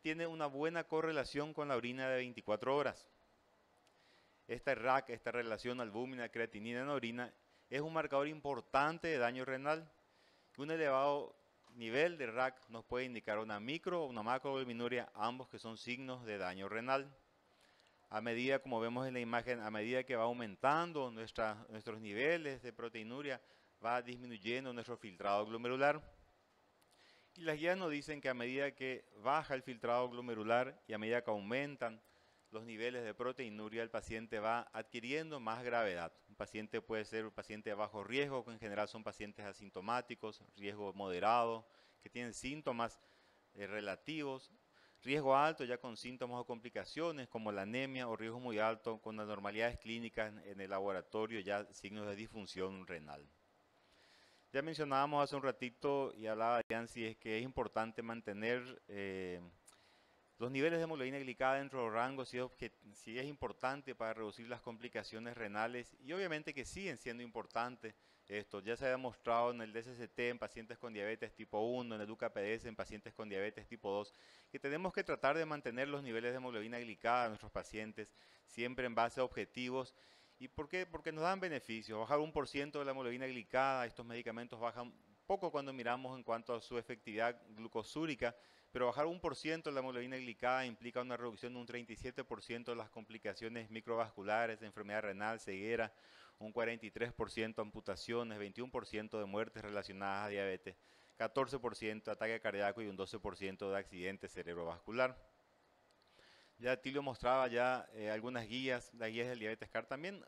tiene una buena correlación con la orina de 24 horas. Esta RAC, esta relación albúmina-creatinina en orina, es un marcador importante de daño renal. Un elevado nivel de RAC nos puede indicar una micro o una macroalbuminuria, ambos que son signos de daño renal. A medida, como vemos en la imagen, a medida que va aumentando nuestros niveles de proteinuria, va disminuyendo nuestro filtrado glomerular. Y las guías nos dicen que a medida que baja el filtrado glomerular y a medida que aumentan los niveles de proteinuria, el paciente va adquiriendo más gravedad. Un paciente puede ser un paciente de bajo riesgo, que en general son pacientes asintomáticos, riesgo moderado, que tienen síntomas relativos, riesgo alto ya con síntomas o complicaciones como la anemia, o riesgo muy alto con anormalidades clínicas en el laboratorio, ya signos de disfunción renal. Ya mencionábamos hace un ratito y hablaba de Yancy, es que es importante mantener los niveles de hemoglobina glicada dentro de los rangos, si es importante para reducir las complicaciones renales, y obviamente que siguen siendo importantes. Esto ya se ha demostrado en el DSCT en pacientes con diabetes tipo 1, en el UKPDS en pacientes con diabetes tipo 2, que tenemos que tratar de mantener los niveles de hemoglobina glicada de nuestros pacientes siempre en base a objetivos. ¿Y por qué? Porque nos dan beneficios. Bajar 1% de la hemoglobina glicada, estos medicamentos bajan poco cuando miramos en cuanto a su efectividad glucosúrica, pero bajar 1% de la hemoglobina glicada implica una reducción de un 37% de las complicaciones microvasculares, de enfermedad renal, ceguera, un 43% amputaciones, 21% de muertes relacionadas a diabetes, 14% de ataque cardíaco y un 12% de accidente cerebrovascular. Ya Tilio mostraba ya algunas guías, las guías del diabetes CAR también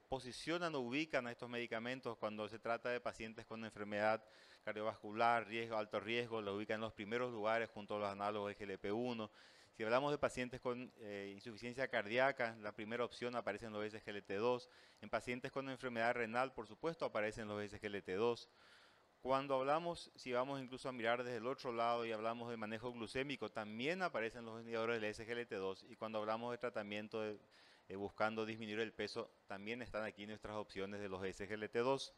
posicionan o ubican a estos medicamentos cuando se trata de pacientes con enfermedad cardiovascular, alto riesgo, los ubican en los primeros lugares junto a los análogos de GLP-1. Si hablamos de pacientes con insuficiencia cardíaca, la primera opción aparecen los SGLT2. En pacientes con enfermedad renal, por supuesto, aparecen los SGLT2. Cuando hablamos, si vamos incluso a mirar desde el otro lado y hablamos de manejo glucémico, también aparecen los inhibidores del SGLT2. Y cuando hablamos de tratamiento buscando disminuir el peso, también están aquí nuestras opciones de los SGLT2.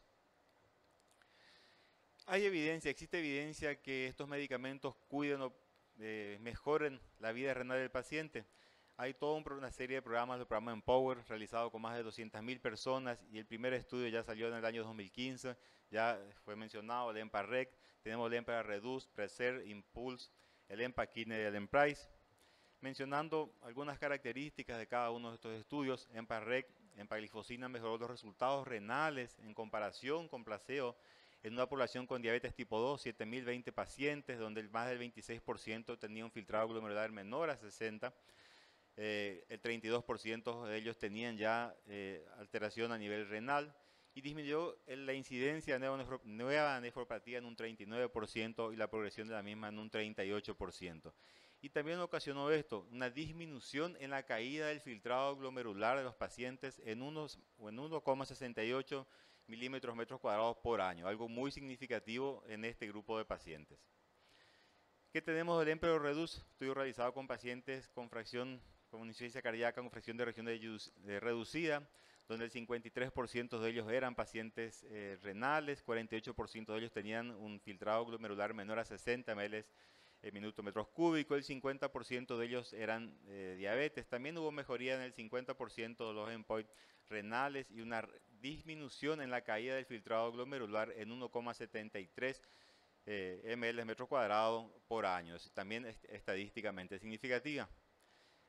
Hay evidencia, existe evidencia que estos medicamentos cuiden o mejoren la vida renal del paciente. Hay toda una serie de programas, el programa Empower, realizado con más de 200.000 personas, y el primer estudio ya salió en el año 2015, ya fue mencionado el EMPA-REC, tenemos el EMPA-REDUCE, PRESER, IMPULSE, el EMPA-KIDNEY y el EMPRICE. Mencionando algunas características de cada uno de estos estudios, EMPA-REC Empagliflozina mejoró los resultados renales en comparación con placebo en una población con diabetes tipo 2, 7.020 pacientes, donde más del 26% tenía un filtrado glomerular menor a 60. El 32% de ellos tenían ya alteración a nivel renal y disminuyó la incidencia de nueva nefropatía en un 39% y la progresión de la misma en un 38%. Y también ocasionó esto, una disminución en la caída del filtrado glomerular de los pacientes en 1,68 milímetros metros cuadrados por año, algo muy significativo en este grupo de pacientes. ¿Qué tenemos del Emperor Reduce? Estudio realizado con pacientes con insuficiencia cardíaca con fracción de región reducida, donde el 53% de ellos eran pacientes renales, 48% de ellos tenían un filtrado glomerular menor a 60 ml minuto metros cúbicos, el 50% de ellos eran diabetes. También hubo mejoría en el 50% de los endpoints renales y una disminución en la caída del filtrado glomerular en 1,73 ml metro cuadrado por año. Es también estadísticamente significativa.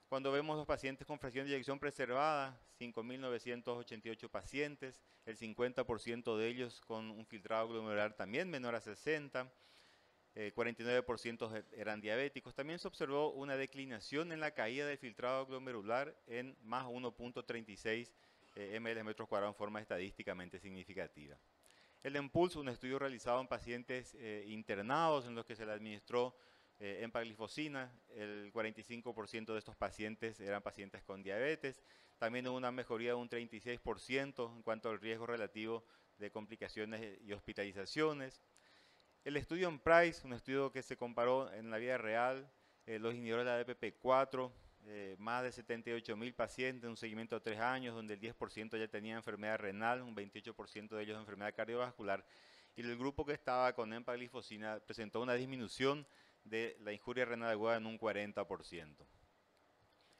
Cuando vemos los pacientes con fracción de eyección preservada, 5.988 pacientes, el 50% de ellos con un filtrado glomerular también menor a 60, 49% eran diabéticos. También se observó una declinación en la caída del filtrado glomerular en más 1,36 ml metros cuadrados en forma estadísticamente significativa. El Impulse, un estudio realizado en pacientes internados en los que se le administró empagliflozina, el 45% de estos pacientes eran pacientes con diabetes. También hubo una mejoría de un 36% en cuanto al riesgo relativo de complicaciones y hospitalizaciones. El estudio en Price, un estudio que se comparó en la vida real, los inhibidores de la DPP-4, más de 78.000 pacientes, un seguimiento de 3 años, donde el 10% ya tenía enfermedad renal, un 28% de ellos enfermedad cardiovascular, y el grupo que estaba con empagliflozina presentó una disminución de la injuria renal aguda en un 40%.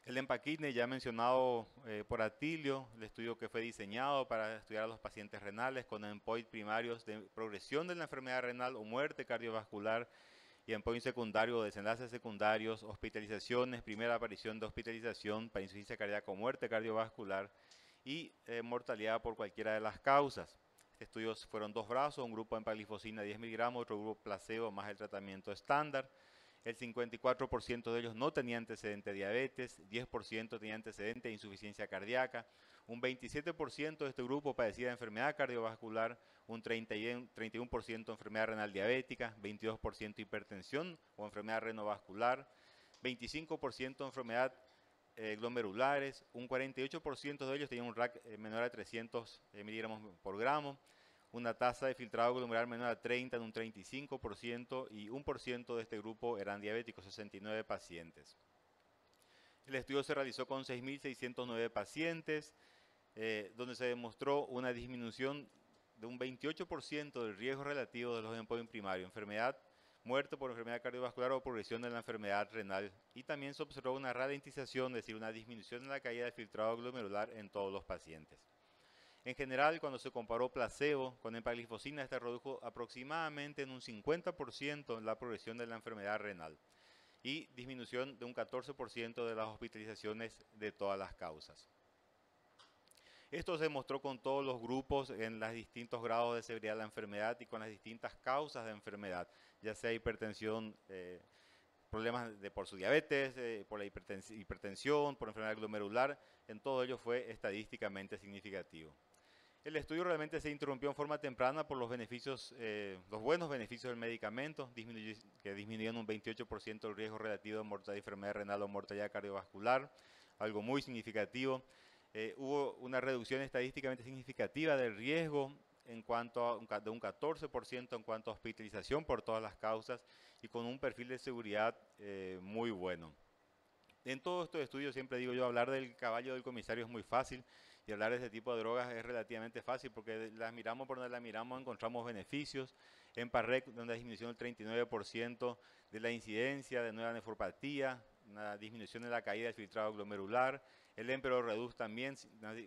El Empaquidne, ya mencionado por Atilio, el estudio que fue diseñado para estudiar a los pacientes renales con endpoints primarios de progresión de la enfermedad renal o muerte cardiovascular y endpoints secundarios o desenlaces secundarios, hospitalizaciones, primera aparición de hospitalización para insuficiencia cardíaca o muerte cardiovascular y mortalidad por cualquiera de las causas. Estudios fueron 2 brazos, un grupo de empagliflozina 10 miligramos, otro grupo placebo más el tratamiento estándar. El 54% de ellos no tenía antecedente de diabetes, 10% tenía antecedente de insuficiencia cardíaca, un 27% de este grupo padecía de enfermedad cardiovascular, un 31% enfermedad renal diabética, 22% hipertensión o enfermedad renovascular, 25% enfermedad glomerulares, un 48% de ellos tenían un RAC menor a 300 miligramos por gramo, una tasa de filtrado glomerular menor a 30 en un 35% y 1% de este grupo eran diabéticos, 69 pacientes. El estudio se realizó con 6.609 pacientes, donde se demostró una disminución de un 28% del riesgo relativo de los endpoints primarios, enfermedad, muerte por enfermedad cardiovascular o progresión de la enfermedad renal. Y también se observó una ralentización, es decir, una disminución en la caída del filtrado glomerular en todos los pacientes. En general, cuando se comparó placebo con empagliflozina, esta redujo aproximadamente en un 50% la progresión de la enfermedad renal y disminución de un 14% de las hospitalizaciones de todas las causas. Esto se demostró con todos los grupos en los distintos grados de severidad de la enfermedad y con las distintas causas de enfermedad, ya sea hipertensión, problemas por su diabetes, por la hipertensión, por enfermedad glomerular, en todo ello fue estadísticamente significativo. El estudio realmente se interrumpió en forma temprana por los beneficios, los buenos beneficios del medicamento, que disminuyeron un 28% el riesgo relativo de mortalidad de enfermedad renal o mortalidad cardiovascular, algo muy significativo. Hubo una reducción estadísticamente significativa del riesgo en cuanto de un 14% en cuanto a hospitalización por todas las causas y con un perfil de seguridad muy bueno. En todos estos estudios siempre digo yo, hablar del caballo del comisario es muy fácil y hablar de este tipo de drogas es relativamente fácil porque las miramos por donde las miramos, encontramos beneficios. En PARREC, donde hay disminución del 39% de la incidencia de nueva nefropatía, una disminución de la caída del filtrado glomerular. El Emperor Reduce también,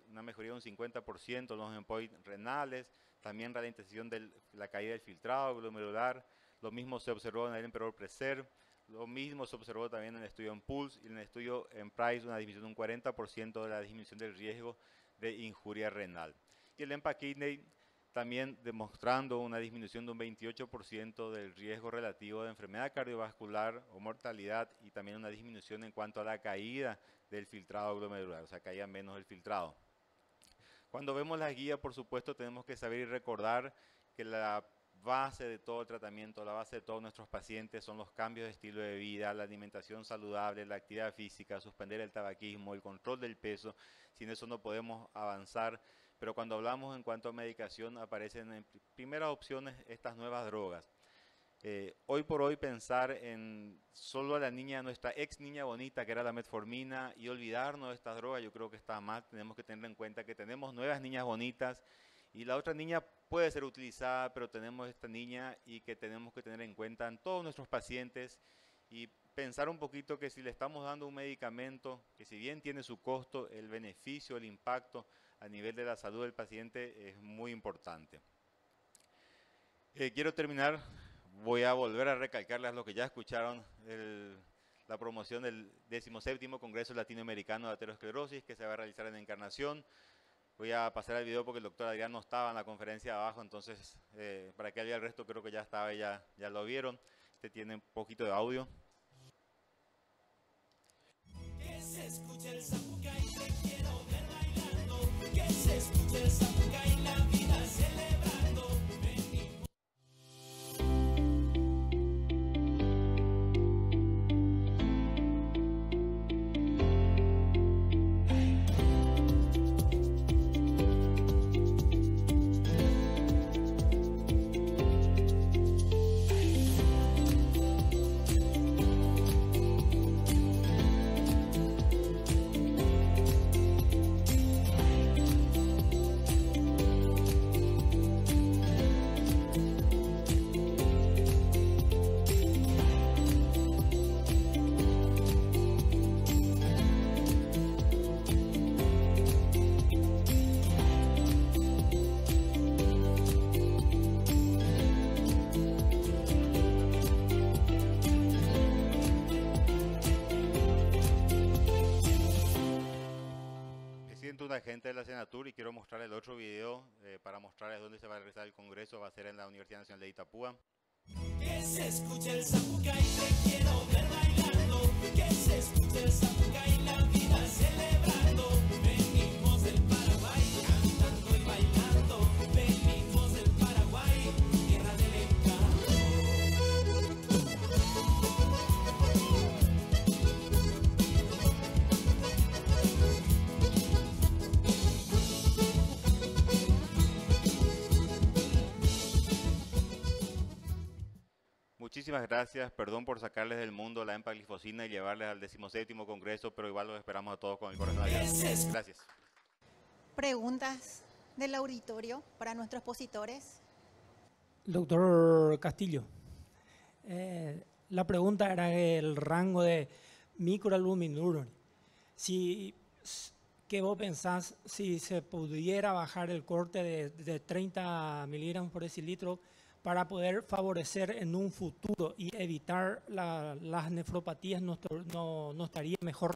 una mejoría de un 50% en los endpoints renales, también ralentización de la caída del filtrado glomerular. Lo mismo se observó en el Emperor Preserve. Lo mismo se observó también en el estudio en Pulse y en el estudio en Price, una disminución de un 40% de la disminución del riesgo de injuria renal. Y el EMPA-Kidney también demostrando una disminución de un 28% del riesgo relativo de enfermedad cardiovascular o mortalidad, y también una disminución en cuanto a la caída del filtrado glomerular, o sea, caía menos el filtrado. Cuando vemos la guía, por supuesto, tenemos que saber y recordar que la base de todo el tratamiento, la base de todos nuestros pacientes son los cambios de estilo de vida, la alimentación saludable, la actividad física, suspender el tabaquismo, el control del peso. Sin eso no podemos avanzar. Pero cuando hablamos en cuanto a medicación, aparecen en primeras opciones estas nuevas drogas. Hoy por hoy pensar en solo a la niña, nuestra ex niña bonita, que era la metformina, y olvidarnos de estas drogas, yo creo que está mal. Tenemos que tener en cuenta que tenemos nuevas niñas bonitas, y la otra niña puede ser utilizada, pero tenemos esta niña y que tenemos que tener en cuenta en todos nuestros pacientes, y pensar un poquito que si le estamos dando un medicamento, que si bien tiene su costo, el beneficio, el impacto a nivel de la salud del paciente es muy importante. Quiero terminar, voy a volver a recalcarles lo que ya escucharon, la promoción del 17º Congreso Latinoamericano de Aterosclerosis, que se va a realizar en Encarnación. Voy a pasar el video porque el doctor Adrián no estaba en la conferencia de abajo, entonces para que haya el resto creo que ya estaba, ya lo vieron. Este tiene un poquito de audio. Que se escuche el zapucay, te quiero ver bailando. Que se escuche el zapucay, la vida celebrando. Venimos. Un agente de la Senatur, y quiero mostrar el otro video para mostrarles dónde se va a realizar el congreso. Va a ser en la Universidad Nacional de Itapúa. Que se escuche el zapucay, te quiero ver bailando. Que se escuche el zapucay, la vida celebrando. Venimos del Paraguay cantando y bailando. Venimos del Paraguay, tierra del encanto. Muchísimas gracias, perdón por sacarles del mundo la empaglifosina y llevarles al 17º Congreso, pero igual los esperamos a todos con el corazón abierto. Gracias. Preguntas del auditorio para nuestros expositores. Doctor Castillo, la pregunta era el rango de microalbuminuro. ¿Qué vos pensás si se pudiera bajar el corte de 30 miligramos por decilitro para poder favorecer en un futuro y evitar las nefropatías, no estaría mejor?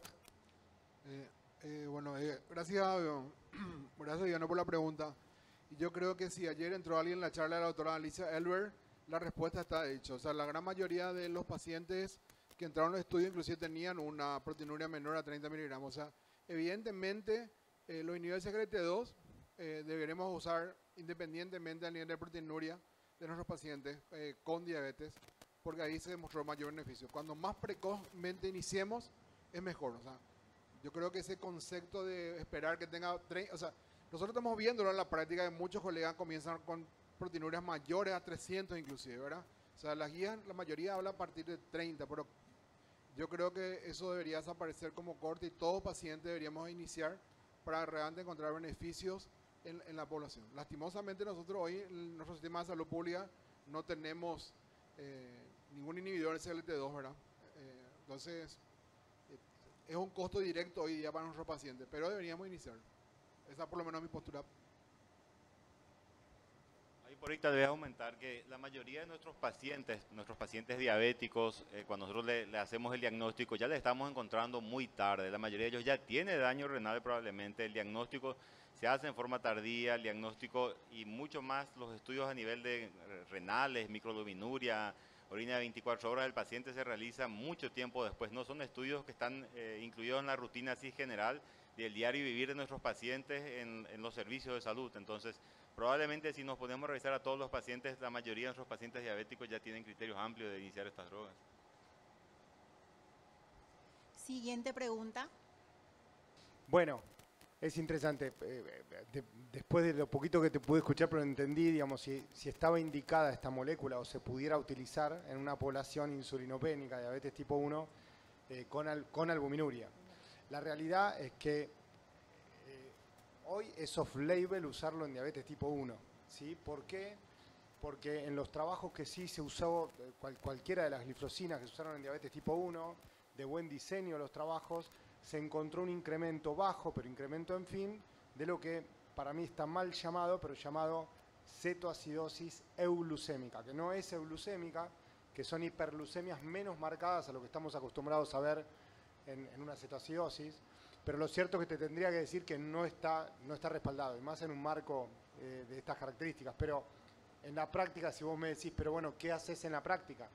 Gracias Diana por la pregunta. Y yo creo que si ayer entró alguien en la charla de la doctora Alicia Elber, la respuesta está hecha. O sea, la gran mayoría de los pacientes que entraron al estudio inclusive tenían una proteinuria menor a 30 miligramos. O sea, evidentemente los inhibidores de CRT2 deberemos usar independientemente del nivel de proteinuria de nuestros pacientes con diabetes, porque ahí se demostró mayor beneficio. Cuando más precozmente iniciemos, es mejor. O sea, yo creo que ese concepto de esperar que tenga 30, o sea, nosotros estamos viendo en la práctica que muchos colegas comienzan con proteinurias mayores a 300 inclusive, ¿verdad? O sea, las guías, la mayoría habla a partir de 30, pero yo creo que eso debería desaparecer como corte y todo paciente deberíamos iniciar para realmente encontrar beneficios en la población. Lastimosamente nosotros hoy en nuestro sistema de salud pública no tenemos ningún inhibidor de CLT2, ¿verdad? Entonces es un costo directo hoy día para nuestros pacientes, pero deberíamos iniciar. Esa por lo menos es mi postura. Ahí por ahorita debe aumentar que la mayoría de nuestros pacientes diabéticos, cuando nosotros le hacemos el diagnóstico, ya le estamos encontrando muy tarde. La mayoría de ellos ya tiene daño renal probablemente. El diagnóstico se hace en forma tardía el diagnóstico y mucho más los estudios a nivel de renales, microglobinuria, orina de 24 horas del paciente se realiza mucho tiempo después. No son estudios que están incluidos en la rutina así general del diario vivir de nuestros pacientes en los servicios de salud. Entonces, probablemente si nos podemos revisar a todos los pacientes, la mayoría de nuestros pacientes diabéticos ya tienen criterios amplios de iniciar estas drogas. Siguiente pregunta. Bueno, es interesante. Después de lo poquito que te pude escuchar, pero entendí, digamos, si estaba indicada esta molécula o se pudiera utilizar en una población insulinopénica, diabetes tipo 1, con albuminuria. La realidad es que hoy es off-label usarlo en diabetes tipo 1. ¿Sí? ¿Por qué? Porque en los trabajos que sí se usó, cualquiera de las glifosinas que se usaron en diabetes tipo 1, de buen diseño los trabajos, se encontró un incremento bajo, pero incremento en fin, de lo que para mí está mal llamado, pero llamado cetoacidosis euglucémica, que no es euglucémica, que son hiperglucemias menos marcadas a lo que estamos acostumbrados a ver en una cetoacidosis, pero lo cierto es que te tendría que decir que no está respaldado, y más en un marco de estas características. Pero en la práctica, si vos me decís, pero bueno, ¿qué haces en la práctica?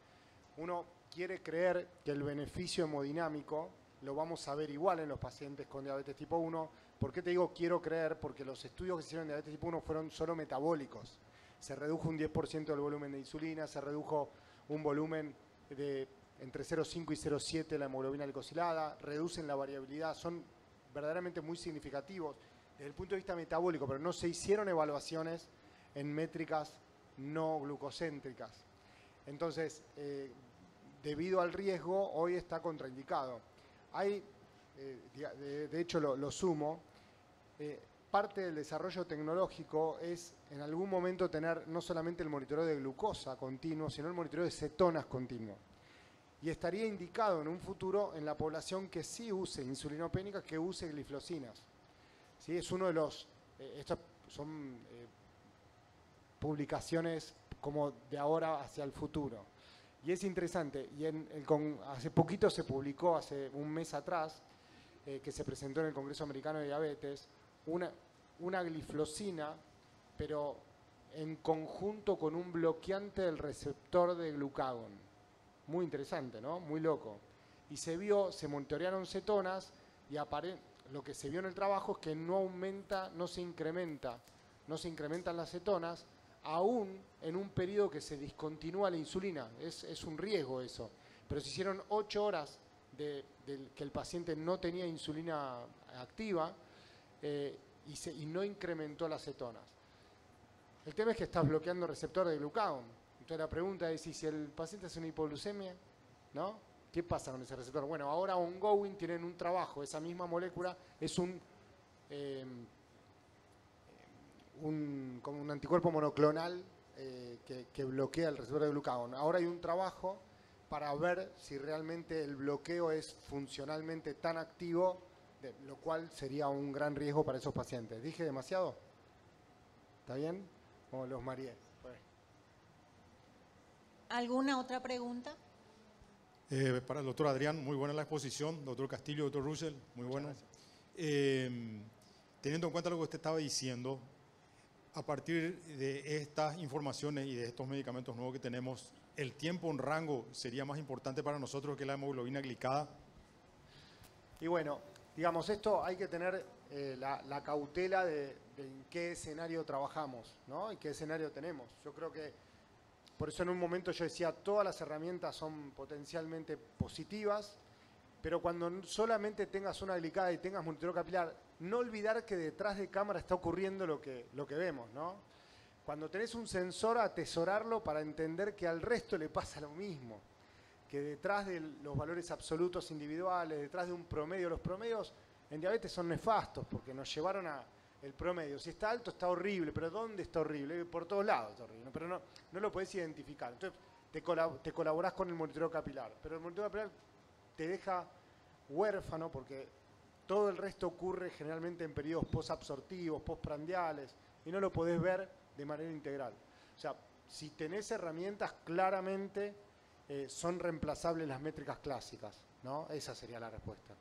Uno quiere creer que el beneficio hemodinámico lo vamos a ver igual en los pacientes con diabetes tipo 1. ¿Por qué te digo quiero creer? Porque los estudios que se hicieron en diabetes tipo 1 fueron solo metabólicos. Se redujo un 10% del volumen de insulina, se redujo un volumen de entre 0,5 y 0,7 la hemoglobina glicosilada, reducen la variabilidad, son verdaderamente muy significativos desde el punto de vista metabólico, pero no se hicieron evaluaciones en métricas no glucocéntricas. Entonces, debido al riesgo, hoy está contraindicado. Hay, de hecho lo sumo, parte del desarrollo tecnológico es en algún momento tener no solamente el monitoreo de glucosa continuo, sino el monitoreo de cetonas continuo. Y estaría indicado en un futuro en la población que sí use insulinopénica, que use gliflosinas. ¿Sí? Es uno de los... estas son publicaciones como de ahora hacia el futuro. Y es interesante. Y hace poquito se publicó, hace un mes atrás, que se presentó en el Congreso Americano de Diabetes, una gliflosina, pero en conjunto con un bloqueante del receptor de glucagón. Muy interesante, ¿no? Muy loco. Y se monitorearon cetonas y lo que se vio en el trabajo es que no se incrementan las cetonas, aún en un periodo que se discontinúa la insulina. Es un riesgo eso. Pero se hicieron 8 horas que el paciente no tenía insulina activa y no incrementó las cetonas. El tema es que estás bloqueando el receptor de glucagón. Entonces la pregunta es si el paciente hace una hipoglucemia, ¿no? ¿Qué pasa con ese receptor? Bueno, ahora ongoing tienen un trabajo, esa misma molécula es como un anticuerpo monoclonal que bloquea el receptor de glucagón. Ahora hay un trabajo para ver si realmente el bloqueo es funcionalmente tan activo, lo cual sería un gran riesgo para esos pacientes. ¿Dije demasiado? ¿Está bien? O los mareé. ¿Alguna otra pregunta? Para el doctor Adrián, muy buena la exposición. Doctor Castillo, doctor Russell, muy bueno. Teniendo en cuenta lo que usted estaba diciendo, a partir de estas informaciones y de estos medicamentos nuevos que tenemos, ¿el tiempo en rango sería más importante para nosotros que la hemoglobina glicada? Y bueno, digamos, esto hay que tener la cautela de en qué escenario trabajamos, ¿no? Y qué escenario tenemos. Yo creo que por eso en un momento yo decía, todas las herramientas son potencialmente positivas, pero cuando solamente tengas una glicada y tengas monitoreo capilar, no olvidar que detrás de cámara está ocurriendo lo que vemos, ¿no? Cuando tenés un sensor, atesorarlo para entender que al resto le pasa lo mismo, que detrás de los valores absolutos individuales, detrás de un promedio, los promedios en diabetes son nefastos porque nos llevaron a el promedio. Si está alto está horrible, pero ¿dónde está horrible? Por todos lados está horrible, pero no lo podés identificar. Entonces te colaborás con el monitoreo capilar, pero el monitoreo capilar te deja huérfano porque todo el resto ocurre generalmente en periodos posabsortivos, postprandiales, y no lo podés ver de manera integral. O sea, si tenés herramientas, claramente son reemplazables las métricas clásicas, ¿no? Esa sería la respuesta.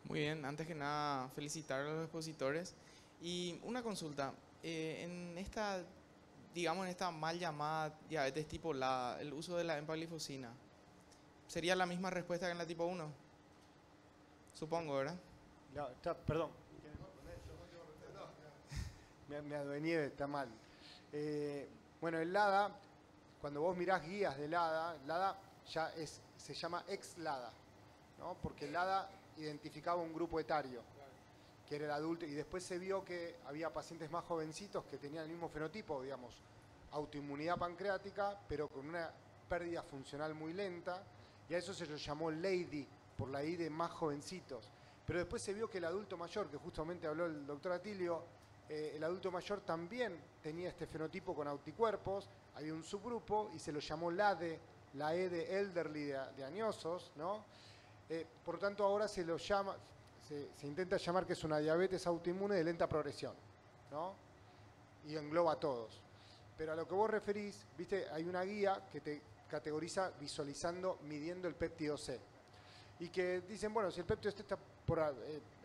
Muy bien, antes que nada felicitar a los expositores Y una consulta, en esta, digamos, en esta mal llamada diabetes tipo LADA, el uso de la empaglifosina, ¿sería la misma respuesta que en la tipo 1? Supongo, ¿verdad? No, perdón. Me adueñé, está mal. Bueno, el LADA, cuando vos mirás guías de LADA ya se llama ex-LADA, ¿no? Porque el LADA identificaba un grupo etario, que era el adulto, y después se vio que había pacientes más jovencitos que tenían el mismo fenotipo, digamos, autoinmunidad pancreática, pero con una pérdida funcional muy lenta, y a eso se lo llamó LADY, por la I de más jovencitos. Pero después se vio que el adulto mayor, que justamente habló el doctor Atilio, el adulto mayor también tenía este fenotipo con anticuerpos, había un subgrupo y se lo llamó LADE, la E de elderly, de añosos, ¿no? Por lo tanto ahora se lo llama, se intenta llamar que es una diabetes autoinmune de lenta progresión, ¿no? Y engloba a todos. Pero a lo que vos referís, viste, hay una guía que te categoriza visualizando, midiendo el péptido C. Y que dicen, bueno, si el péptido C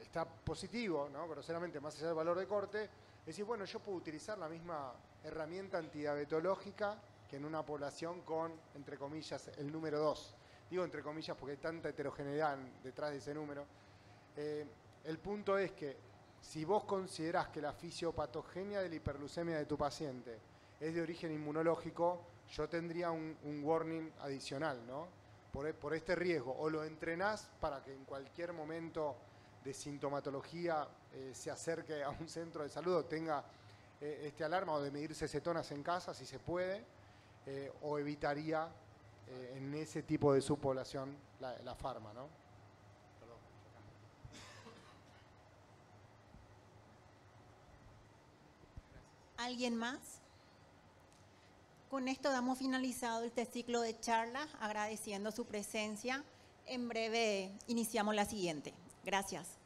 está positivo, ¿no? Groseramente, más allá del valor de corte, decís, bueno, yo puedo utilizar la misma herramienta antidiabetológica que en una población con, entre comillas, el número 2. Digo entre comillas porque hay tanta heterogeneidad detrás de ese número. El punto es que si vos considerás que la fisiopatogenia de la hiperglucemia de tu paciente es de origen inmunológico, yo tendría un warning adicional, ¿no? Por este riesgo. O lo entrenás para que en cualquier momento de sintomatología se acerque a un centro de salud o tenga este alarma, o de medirse cetonas en casa si se puede, o evitaría en ese tipo de subpoblación la farma, ¿no? Perdón. ¿Alguien más? Con esto damos finalizado este ciclo de charlas, agradeciendo su presencia. En breve iniciamos la siguiente. Gracias.